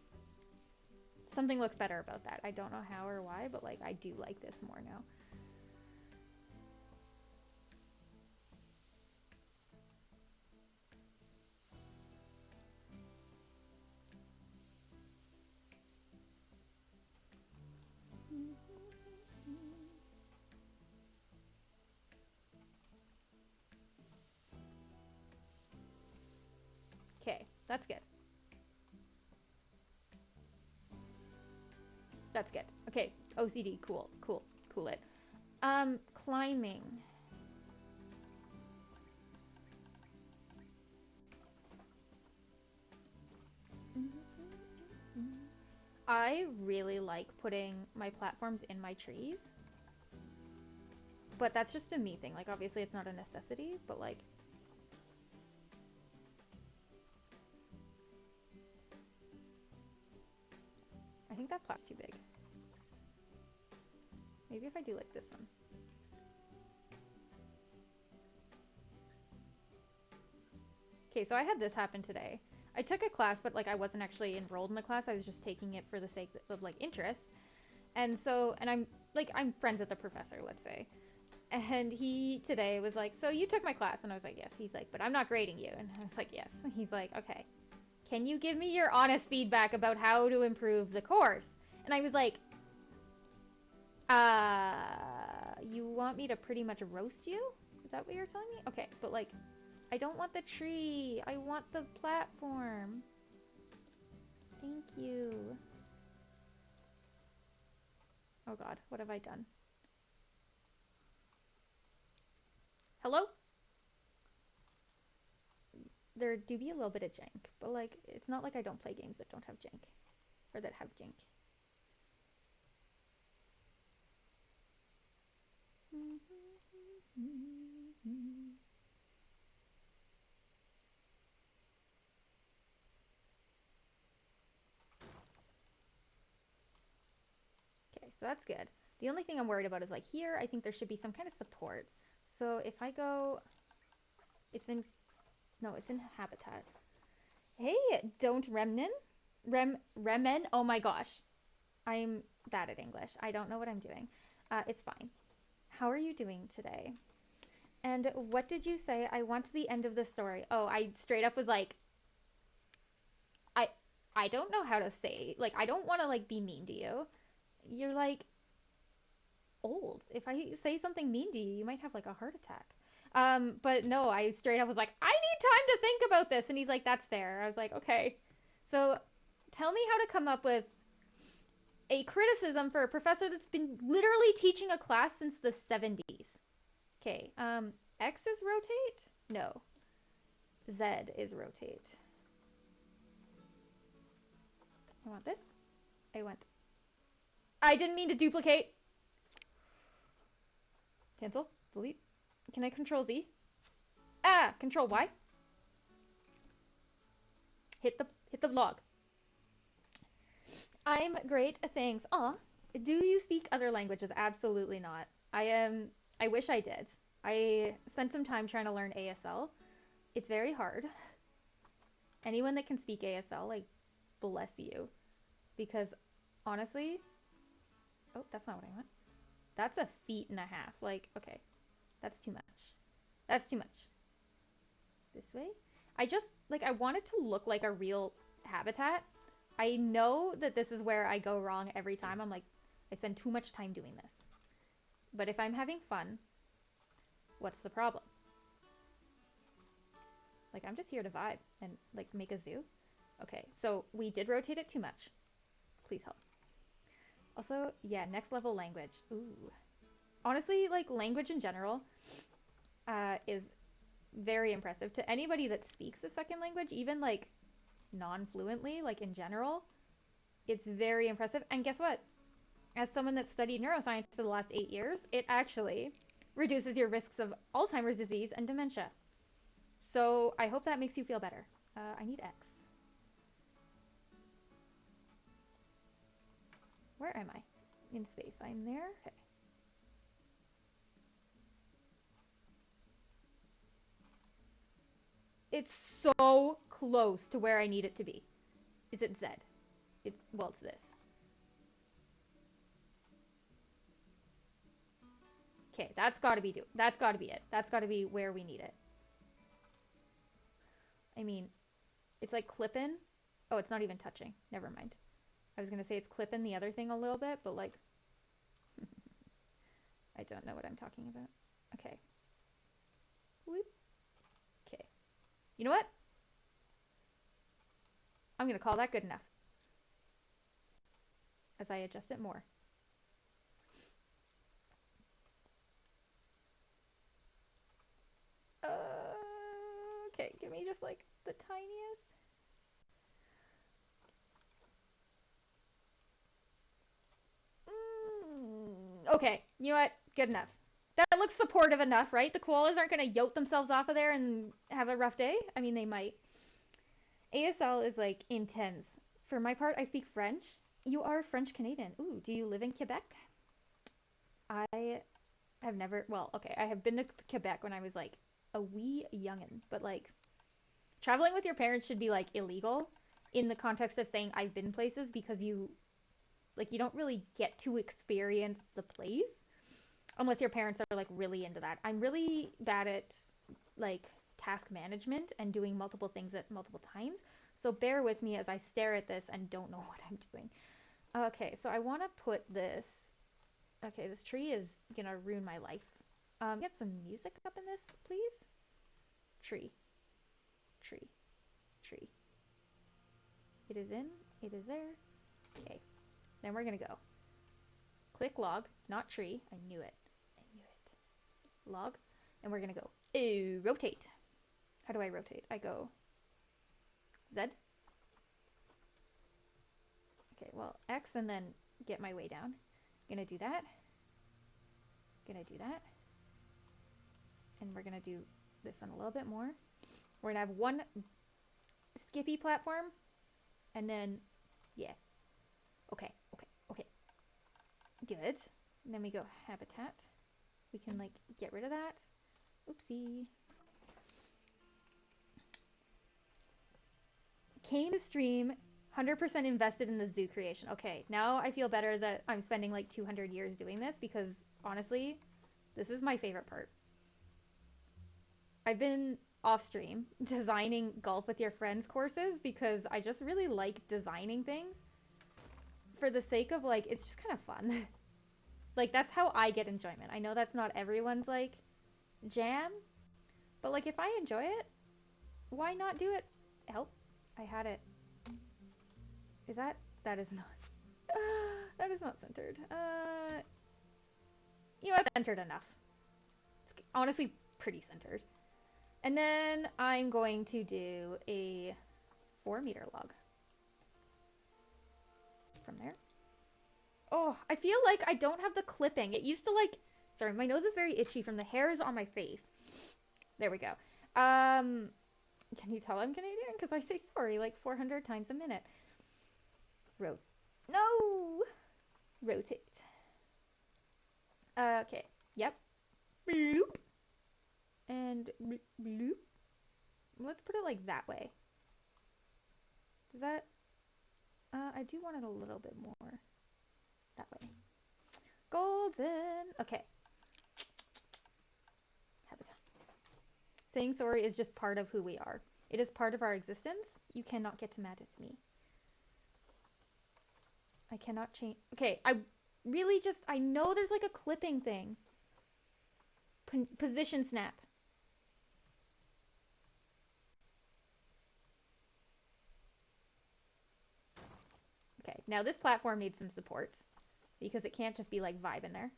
Something looks better about that. I don't know how or why, but like I do like this more now. Okay, that's good. That's good. Okay, OCD, cool, cool, cool it. Climbing. I really like putting my platforms in my trees. But that's just a me thing. Like, obviously it's not a necessity, but like... I think that plat's too big. Maybe if I do like this one. Okay, so I had this happen today. I took a class, but like I wasn't actually enrolled in the class. I was just taking it for the sake of like interest. And so, and I'm friends with the professor, let's say. And he today was like, so you took my class? And I was like, yes. He's like, but I'm not grading you. And I was like, yes. He's like, okay. Can you give me your honest feedback about how to improve the course? And I was like, you want me to pretty much roast you? Is that what you're telling me? Okay, but like, I don't want the tree. I want the platform. Thank you. Oh god, what have I done? Hello? There do be a little bit of jank, but like, it's not like I don't play games that don't have jank. Or that have jank. Okay, so that's good. The only thing I'm worried about is like here, I think there should be some kind of support. So if I go, it's in, no, it's in habitat. Hey, don't remnant? Remen? Oh my gosh. I'm bad at English. I don't know what I'm doing. It's fine. How are you doing today? And what did you say? I want the end of the story. Oh, I straight up was like, I I don't know how to say, like, I don't want to like be mean to you. You're like old. If I say something mean to you, you might have like a heart attack. But no, I straight up was like, I need time to think about this. And he's like, that's fair. I was like, okay. So tell me how to come up with a criticism for a professor that's been literally teaching a class since the 70s. Okay, X is rotate? No. Z is rotate. I want this. I didn't mean to duplicate. Cancel. Delete. Can I control Z? Ah! Control Y. Hit the log. I'm great, thanks. Aw. Do you speak other languages? Absolutely not. I wish I did. I spent some time trying to learn ASL. It's very hard. Anyone that can speak ASL, like, bless you. Because honestly, oh, that's not what I want. That's a feet and a half. Like, okay, that's too much. That's too much. This way? I want it to look like a real habitat. I know that this is where I go wrong every time. I'm like, I spend too much time doing this. But if I'm having fun, what's the problem? Like, I'm just here to vibe and, like, make a zoo. Okay, so we did rotate it too much. Please help. Also, yeah, next level language. Ooh. Honestly, like, language in general is very impressive. To anybody that speaks a second language, even, like, non-fluently, like, in general, it's very impressive. And guess what? As someone that studied neuroscience for the last 8 years, it actually reduces your risks of Alzheimer's disease and dementia. So I hope that makes you feel better. I need X. Where am I? In space. I'm there. Okay. It's so close to where I need it to be. Is it Z? It's this. Okay, that's got to be that's got to be it. That's got to be where we need it. I mean, it's like clipping. Oh, it's not even touching. Never mind. I was gonna say it's clipping the other thing a little bit, but like, I don't know what I'm talking about. Okay. Whoop. Okay. You know what? I'm gonna call that good enough as I adjust it more. Okay, give me just like the tiniest. Okay, you know what? Good enough. That looks supportive enough, right? The koalas aren't going to yoke themselves off of there and have a rough day. I mean, they might. ASL is like intense. For my part, I speak French. You are French Canadian. Ooh, do you live in Quebec? I have never, well, okay, I have been to Quebec when I was like a wee youngin', but like traveling with your parents should be like illegal in the context of saying I've been places because you don't really get to experience the place unless your parents are like really into that. I'm really bad at like task management and doing multiple things at multiple times. So bear with me as I stare at this and don't know what I'm doing. Okay, so I want to put this. Okay, this tree is gonna ruin my life. Get some music up in this, please. Tree, tree, tree. It is in. It is there. Okay, then we're gonna go. Click log, not tree. I knew it. I knew it. Log, and we're gonna go. Ew, rotate. How do I rotate? I go Z. Okay, well, X and then get my way down. Gonna do that. Gonna do that. And we're gonna do this one a little bit more. We're gonna have one skippy platform. And then, yeah. Okay, okay, okay. Good. And then we go habitat. We can, like, get rid of that. Oopsie. Came to stream, 100% invested in the zoo creation. Okay, now I feel better that I'm spending like 200 years doing this because honestly, this is my favorite part. I've been off stream designing golf with your friends courses because I just really like designing things for the sake of like, it's just kind of fun. Like, that's how I get enjoyment. I know that's not everyone's like jam, but like, if I enjoy it, why not do it? Help. I had it. Is that is not, that is not centered. You know, I've centered enough. It's honestly pretty centered. And then I'm going to do a 4-meter log from there. Oh, I feel like I don't have the clipping. It used to like Sorry, my nose is very itchy from the hairs on my face. There we go. Can you tell I'm Canadian? Because I say sorry like 400 times a minute. No! Rotate. Okay. Yep. Bloop. And bloop. Let's put it like that way. Does that... I do want it a little bit more that way. Golden. Okay. Habitat. Saying sorry is just part of who we are. It is part of our existence. You cannot get mad at me. I cannot change. Okay, I really just... I know there's like a clipping thing. Position snap. Okay, now this platform needs some supports because it can't just be like vibing there.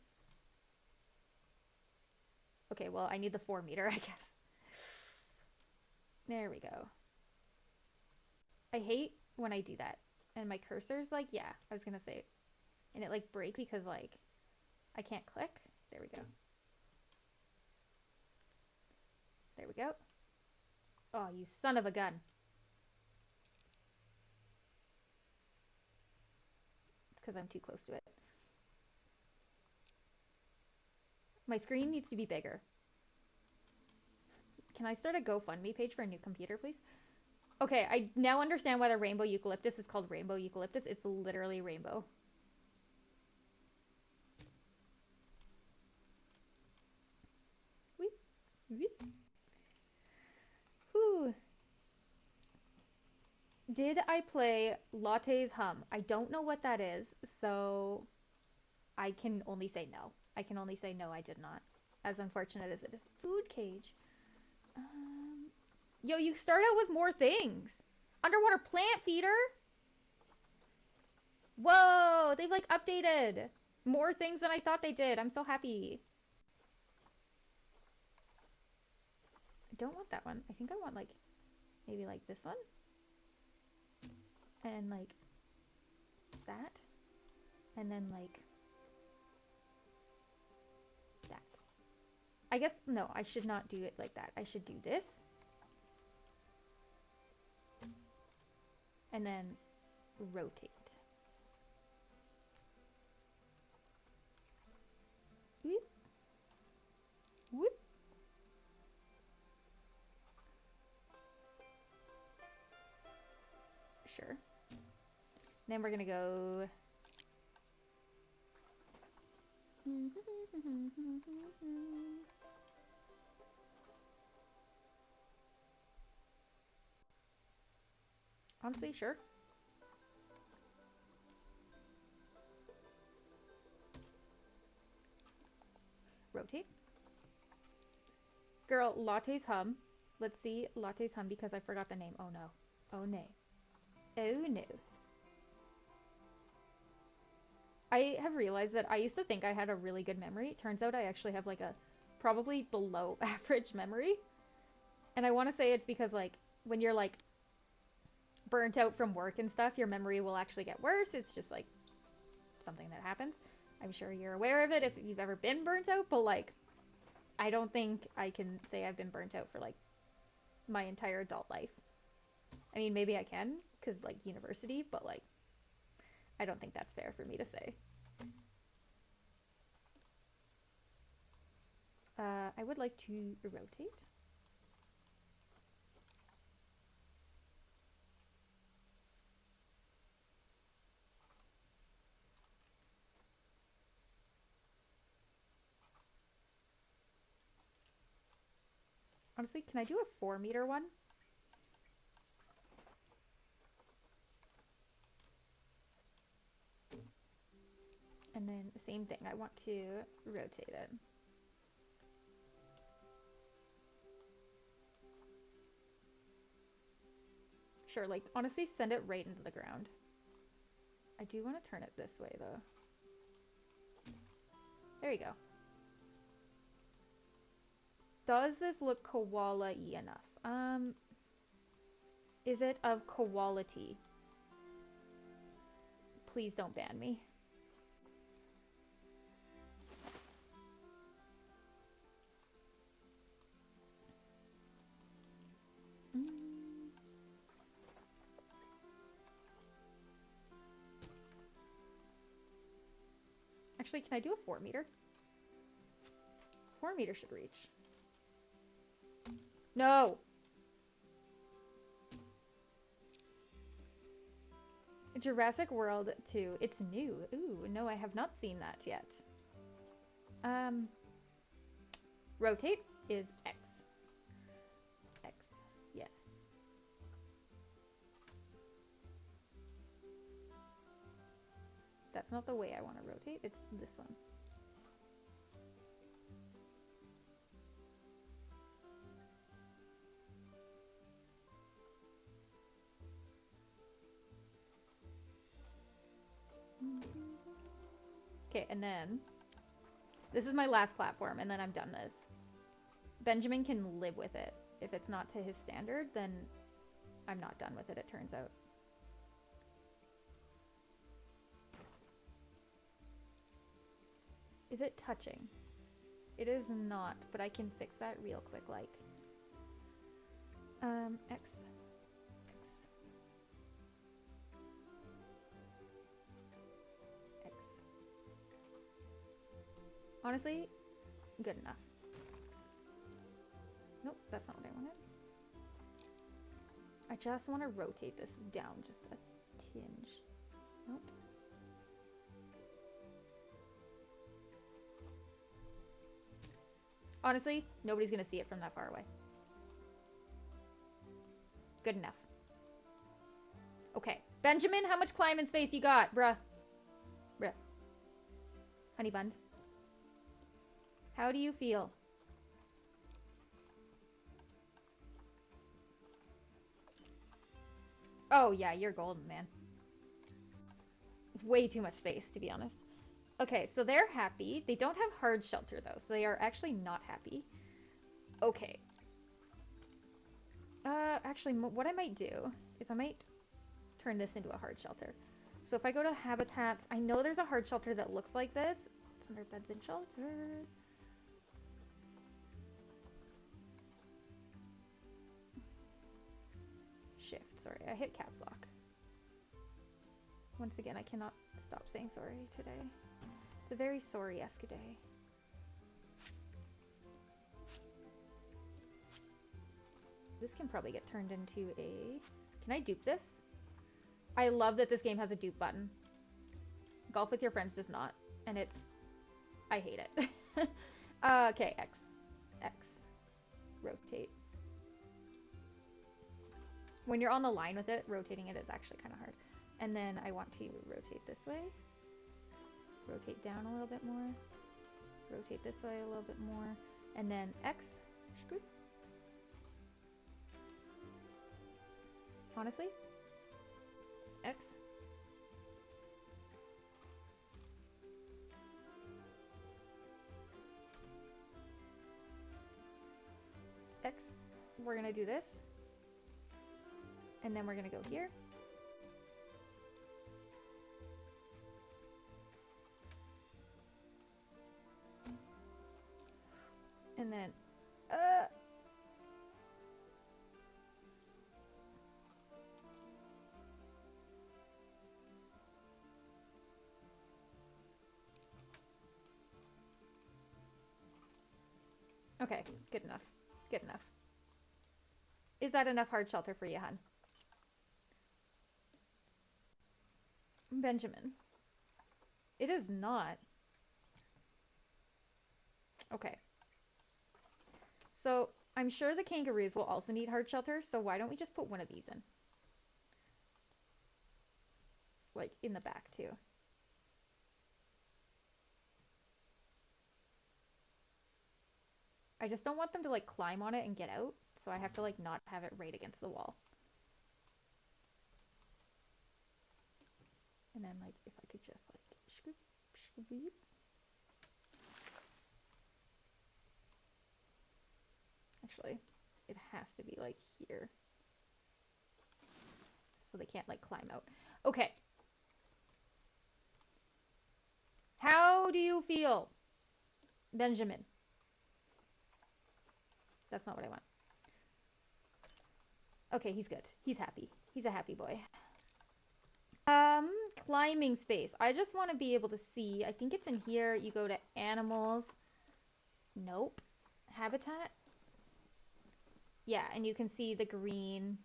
Okay, well, I need the 4 meter, I guess. There we go. I hate when I do that. And my cursor's like, yeah, I was gonna say. And it like breaks because like I can't click. There we go. There we go. Oh, you son of a gun. It's because I'm too close to it. My screen needs to be bigger. Can I start a GoFundMe page for a new computer, please? Okay, I now understand why the rainbow eucalyptus is called rainbow eucalyptus. It's literally rainbow. Weep, weep. Whew. Did I play Latte's Hum? I don't know what that is, so I can only say no. I can only say no, I did not. As unfortunate as it is. Food cage. Yo, you start out with more things. Underwater plant feeder? Whoa, they've like updated more things than I thought they did. I'm so happy. I don't want that one. I think I want like, maybe like this one. And like that. And then like that. I guess, no, I should not do it like that. I should do this. And then rotate. Whoop. Whoop. Sure. Then we're gonna go... Honestly, sure. Rotate. Girl, Latte's Hum. Let's see Latte's Hum because I forgot the name. Oh no. Oh no. Oh no. I have realized that I used to think I had a really good memory. Turns out I actually have like a probably below average memory. And I want to say it's because like when you're like burnt out from work and stuff, your memory will actually get worse. It's just like something that happens. I'm sure you're aware of it if you've ever been burnt out, but like I don't think I can say I've been burnt out for like my entire adult life. I mean, maybe I can because like university, but like I don't think that's fair for me to say. I would like to rotate. Honestly, can I do a 4 meter one? And then the same thing, I want to rotate it. Sure, like, honestly, send it right into the ground. I do want to turn it this way, though. There you go. Does this look koala-y enough? Is it of quality? Please don't ban me. Actually, can I do a 4 meter? 4 meter should reach. No! Jurassic World 2. It's new. Ooh, no, I have not seen that yet. Rotate is X. X. Yeah. That's not the way I want to rotate. It's this one. Okay, and then this is my last platform, and then I'm done this. Benjamin can live with it. If it's not to his standard, then I'm not done with it, it turns out. Is it touching? It is not, but I can fix that real quick, like. X. X. X. Honestly, good enough. Nope, that's not what I wanted. I just want to rotate this down just a tinge. Nope. Honestly, nobody's gonna see it from that far away. Good enough. Okay. Benjamin, how much climbing space you got, bruh? Bruh. Honey buns. How do you feel? Oh, yeah, you're golden, man. Way too much space, to be honest. Okay, so they're happy. They don't have hard shelter, though, so they are actually not happy. Okay. Actually, what I might do is I might turn this into a hard shelter. So if I go to habitats, I know there's a hard shelter that looks like this. It's under beds and shelters. Shift, sorry, I hit caps lock. Once again, I cannot stop saying sorry today. It's a very sorry-esque day. This can probably get turned into a... Can I dupe this? I love that this game has a dupe button. Golf with your friends does not. And it's... I hate it. Okay, X. X. Rotate. When you're on the line with it, rotating it is actually kind of hard. And then I want to rotate this way. Rotate down a little bit more. Rotate this way a little bit more. And then X. Scoop. Honestly? X. X. We're gonna do this. And then we're gonna go here. And then, okay, good enough. Good enough. Is that enough hard shelter for you, hun? Benjamin. It is not. Okay. So, I'm sure the kangaroos will also need hard shelter, so why don't we just put one of these in? Like, in the back, too. I just don't want them to, like, climb on it and get out, so I have to, like, not have it right against the wall. And then, like, if I could just, like, scoop, scoop. Actually, it has to be, like, here. So they can't, like, climb out. Okay. How do you feel, Benjamin? That's not what I want. Okay, he's good. He's happy. He's a happy boy. climbing space. I just want to be able to see. I think it's in here. You go to animals. Nope. Habitat. Yeah, and you can see the green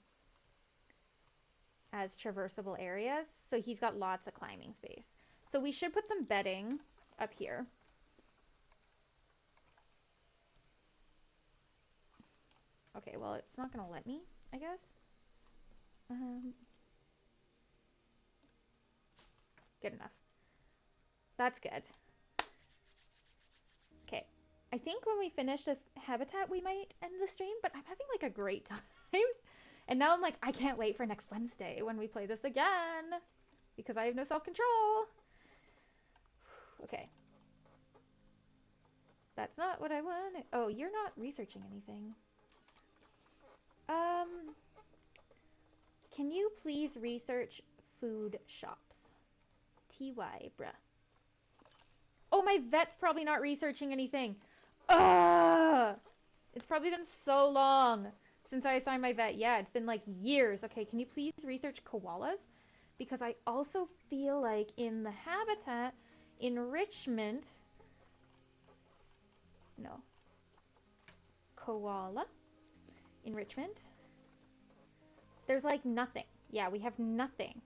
as traversable areas. So he's got lots of climbing space. So we should put some bedding up here. Okay, well, it's not gonna let me, I guess. Good enough. That's good. Okay. I think when we finish this habitat, we might end the stream, but I'm having like a great time. And now I'm like, I can't wait for next Wednesday when we play this again because I have no self-control. Okay. That's not what I wanted. Oh, you're not researching anything. Can you please research food shops? TY, bruh. Oh, my vet's probably not researching anything. Ugh! It's probably been so long since I assigned my vet. Yeah, it's been like years. Okay, can you please research koalas? Because I also feel like in the habitat enrichment... No. Koala. Enrichment. There's like nothing. Yeah, we have nothing.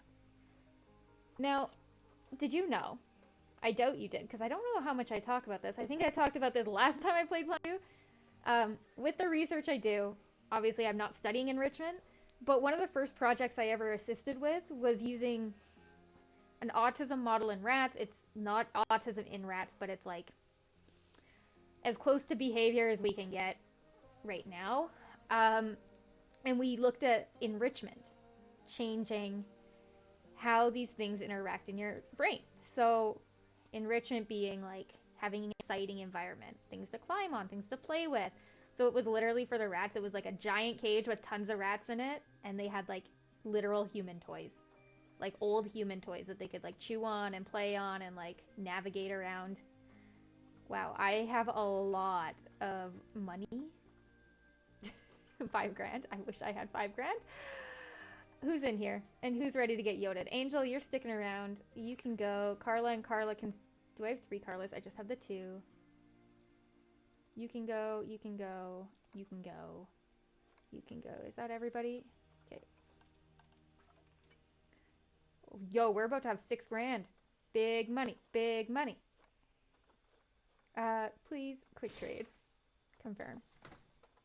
Now, did you know? I doubt you did, because I don't know how much I talk about this. I think I talked about this last time I played Plandu. With the research I do, obviously I'm not studying enrichment, but one of the first projects I ever assisted with was using an autism model in rats. It's not autism in rats, but it's like as close to behavior as we can get right now. And we looked at enrichment, changing how these things interact in your brain. So enrichment being like having an exciting environment, things to climb on, things to play with. So it was literally for the rats, it was like a giant cage with tons of rats in it, and they had like literal human toys. Like old human toys that they could like chew on and play on and like navigate around. Wow, I have a lot of money. 5 grand. I wish I had 5 grand. Who's in here? And who's ready to get Yoda'd? Angel, you're sticking around. You can go. Carla and Carla can... Do I have 3 Carlas? I just have the 2. You can go. You can go. You can go. You can go. Is that everybody? Okay. Yo, we're about to have 6 grand. Big money. Big money. Please, quick trade. Confirm.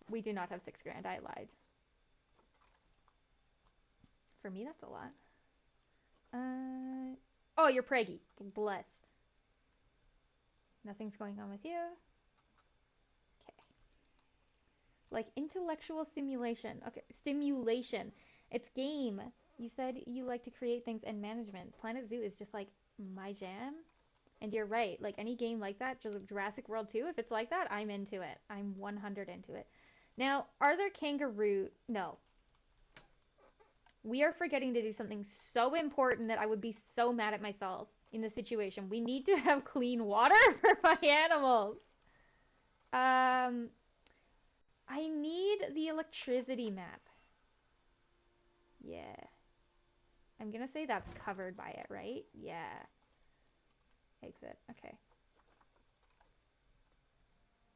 We do not have 6 grand. I lied. For me, that's a lot. Oh, you're preggy. Blessed. Nothing's going on with you. Okay. Like intellectual simulation. Okay, stimulation. It's game. You said you like to create things and management. Planet Zoo is just like my jam. And you're right. Like any game like that, Jurassic World 2, if it's like that, I'm into it. I'm 100 into it. Now, are there kangaroo... No. We are forgetting to do something so important that I would be so mad at myself in this situation. We need to have clean water for my animals. I need the electricity map. Yeah. I'm gonna say that's covered by it, right? Yeah. Exit. Okay.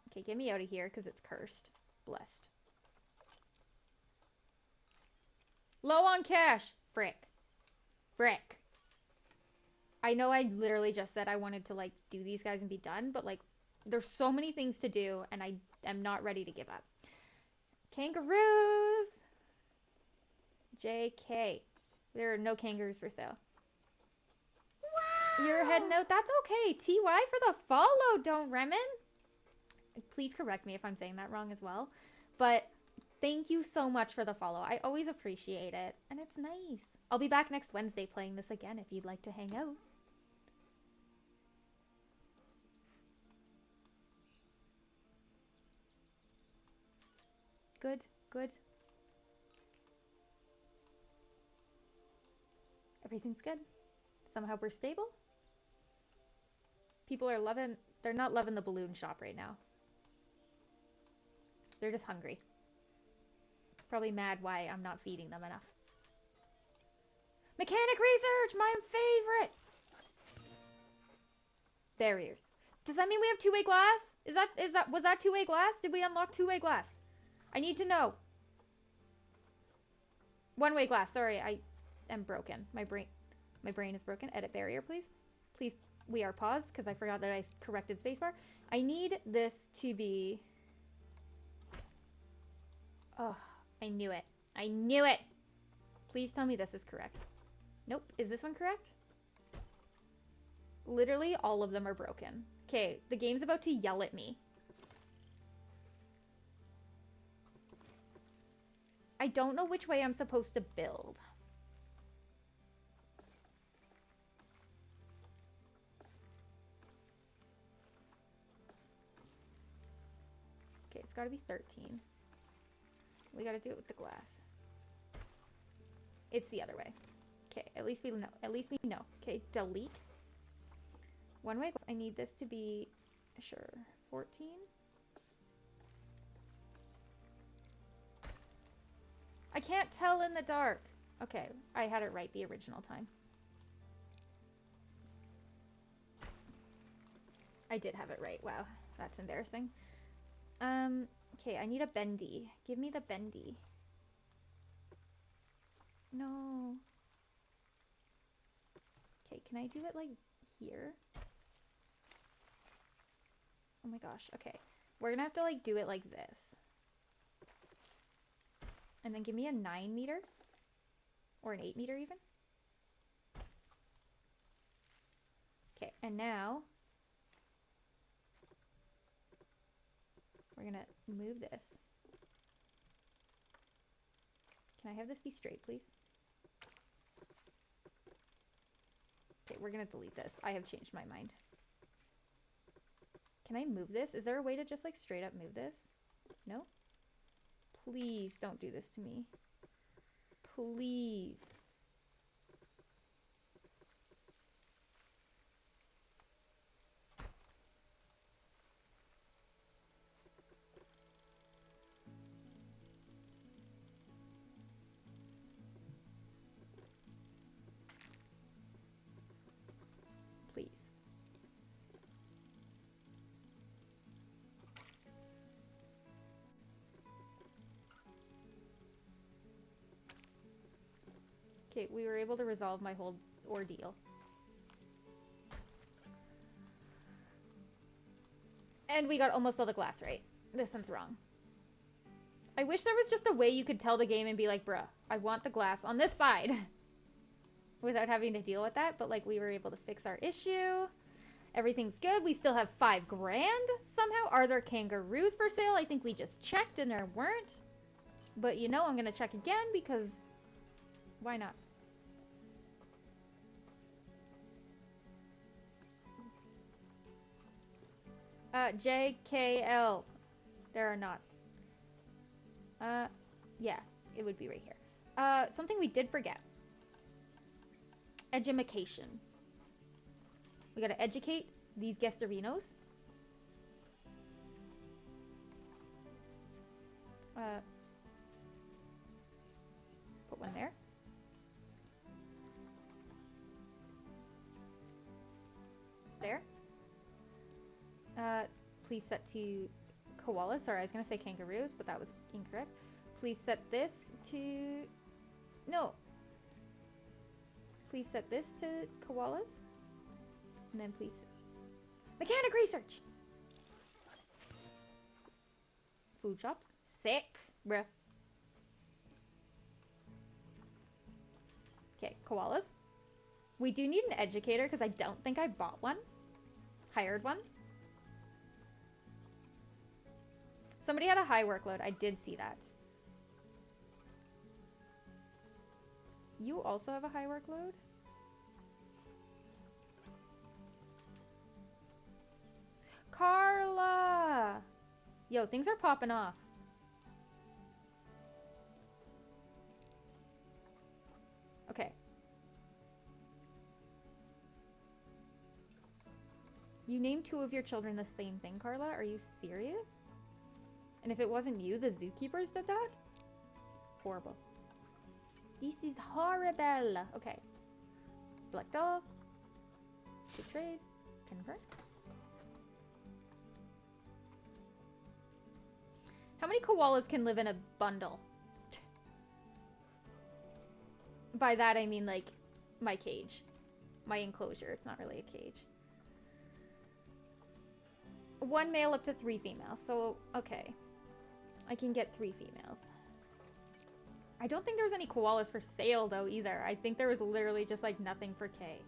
Okay, get me out of here because it's cursed. Blessed. Low on cash. Frick. Frick. I know I literally just said I wanted to, like, do these guys and be done, but, like, there's so many things to do, and I am not ready to give up. Kangaroos! JK. There are no kangaroos for sale. Wow! You're heading out? That's okay. TY for the follow, don't Remin. Please correct me if I'm saying that wrong as well. But thank you so much for the follow. I always appreciate it, and it's nice. I'll be back next Wednesday playing this again if you'd like to hang out. Good, good. Everything's good. Somehow we're stable. People are loving... They're not loving the balloon shop right now. They're just hungry. Probably mad why I'm not feeding them enough. Mechanic research, my favorite. Barriers. Does that mean we have two-way glass? Was that two-way glass? Did we unlock two-way glass? I need to know. One-way glass. Sorry, I am broken. My brain is broken. Edit barrier, please. Please, we are paused because I forgot that I corrected spacebar. I need this to be... Oh, I knew it. I knew it! Please tell me this is correct. Nope. Is this one correct? Literally, all of them are broken. Okay, the game's about to yell at me. I don't know which way I'm supposed to build. Okay, it's gotta be 13. We gotta do it with the glass. It's the other way. Okay, at least we know. At least we know. Okay, delete. One way. I need this to be, sure, 14. I can't tell in the dark. Okay, I had it right the original time. I did have it right. Wow, that's embarrassing. Okay, I need a bendy. Give me the bendy. No. Okay, can I do it like here? Oh my gosh, okay. We're gonna have to like do it like this. And then give me a 9 meter. Or an 8 meter even. Okay, and now we're gonna move this. Can I have this be straight, please? Okay, we're gonna delete this. I have changed my mind. Can I move this? Is there a way to just like straight up move this? No? Please don't do this to me. Please. Please. Okay, we were able to resolve my whole ordeal. And we got almost all the glass right. This one's wrong. I wish there was just a way you could tell the game and be like, bruh, I want the glass on this side. Without having to deal with that. But like we were able to fix our issue. Everything's good. We still have $5 grand somehow. Are there kangaroos for sale? I think we just checked and there weren't. But you know, I'm going to check again because why not? JKL. There are not. Yeah, it would be right here. Something we did forget. Edumacation. We gotta educate these guesterinos. Put one there. There. Please set to koalas. Sorry, I was gonna say kangaroos, but that was incorrect. Please set this to... No. Please set this to koalas. And then please... Mechanic research! Food shops. Sick, bruh. Okay, koalas. We do need an educator because I don't think I bought one. Hired one. Somebody had a high workload. I did see that. You also have a high workload? Carla! Yo, things are popping off. Okay. You named 2 of your children the same thing, Carla? Are you serious? And if it wasn't you, the zookeepers did that? Horrible. This is horrible. Okay. Select all. To trade. Confirm. How many koalas can live in a bundle? By that I mean like my cage. My enclosure. It's not really a cage. 1 male up to 3 females. So, okay. I can get 3 females. I don't think there was any koalas for sale though either. I think there was literally just like nothing for K.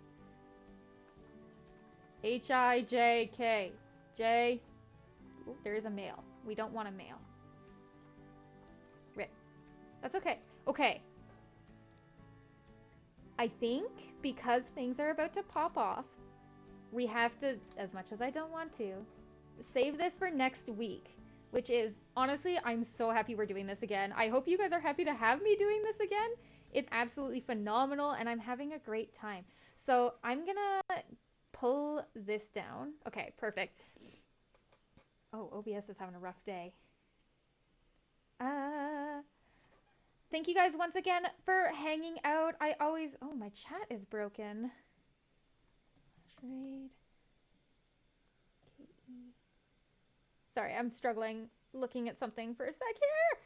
H-I-J-K. J. Ooh, there is a male. We don't want a male. Rip. That's okay. Okay. I think because things are about to pop off, we have to, as much as I don't want to, save this for next week. Which is, honestly, I'm so happy we're doing this again. I hope you guys are happy to have me doing this again. It's absolutely phenomenal, and I'm having a great time. So I'm gonna pull this down. Okay, perfect. Oh, OBS is having a rough day. Thank you guys once again for hanging out. I always... Oh, my chat is broken. Trade. Sorry, I'm struggling looking at something for a sec here.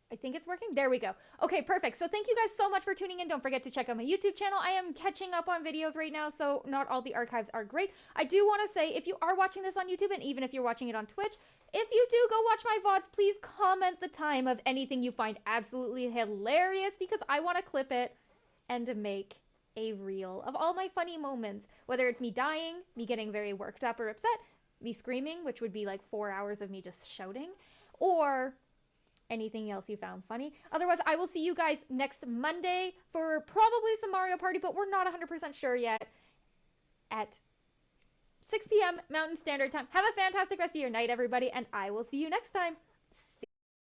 I think it's working. There we go. Okay, perfect. So thank you guys so much for tuning in. Don't forget to check out my YouTube channel. I am catching up on videos right now, so not all the archives are great. I do want to say, if you are watching this on YouTube, and even if you're watching it on Twitch, if you do go watch my VODs, please comment the time of anything you find absolutely hilarious, because I want to clip it and make a reel of all my funny moments. Whether it's me dying, me getting very worked up or upset, me screaming, which would be like 4 hours of me just shouting, or anything else you found funny. Otherwise, I will see you guys next Monday for probably some Mario Party, but we're not 100% sure yet, at 6 p.m. Mountain Standard Time. Have a fantastic rest of your night, everybody, and I will see you next time.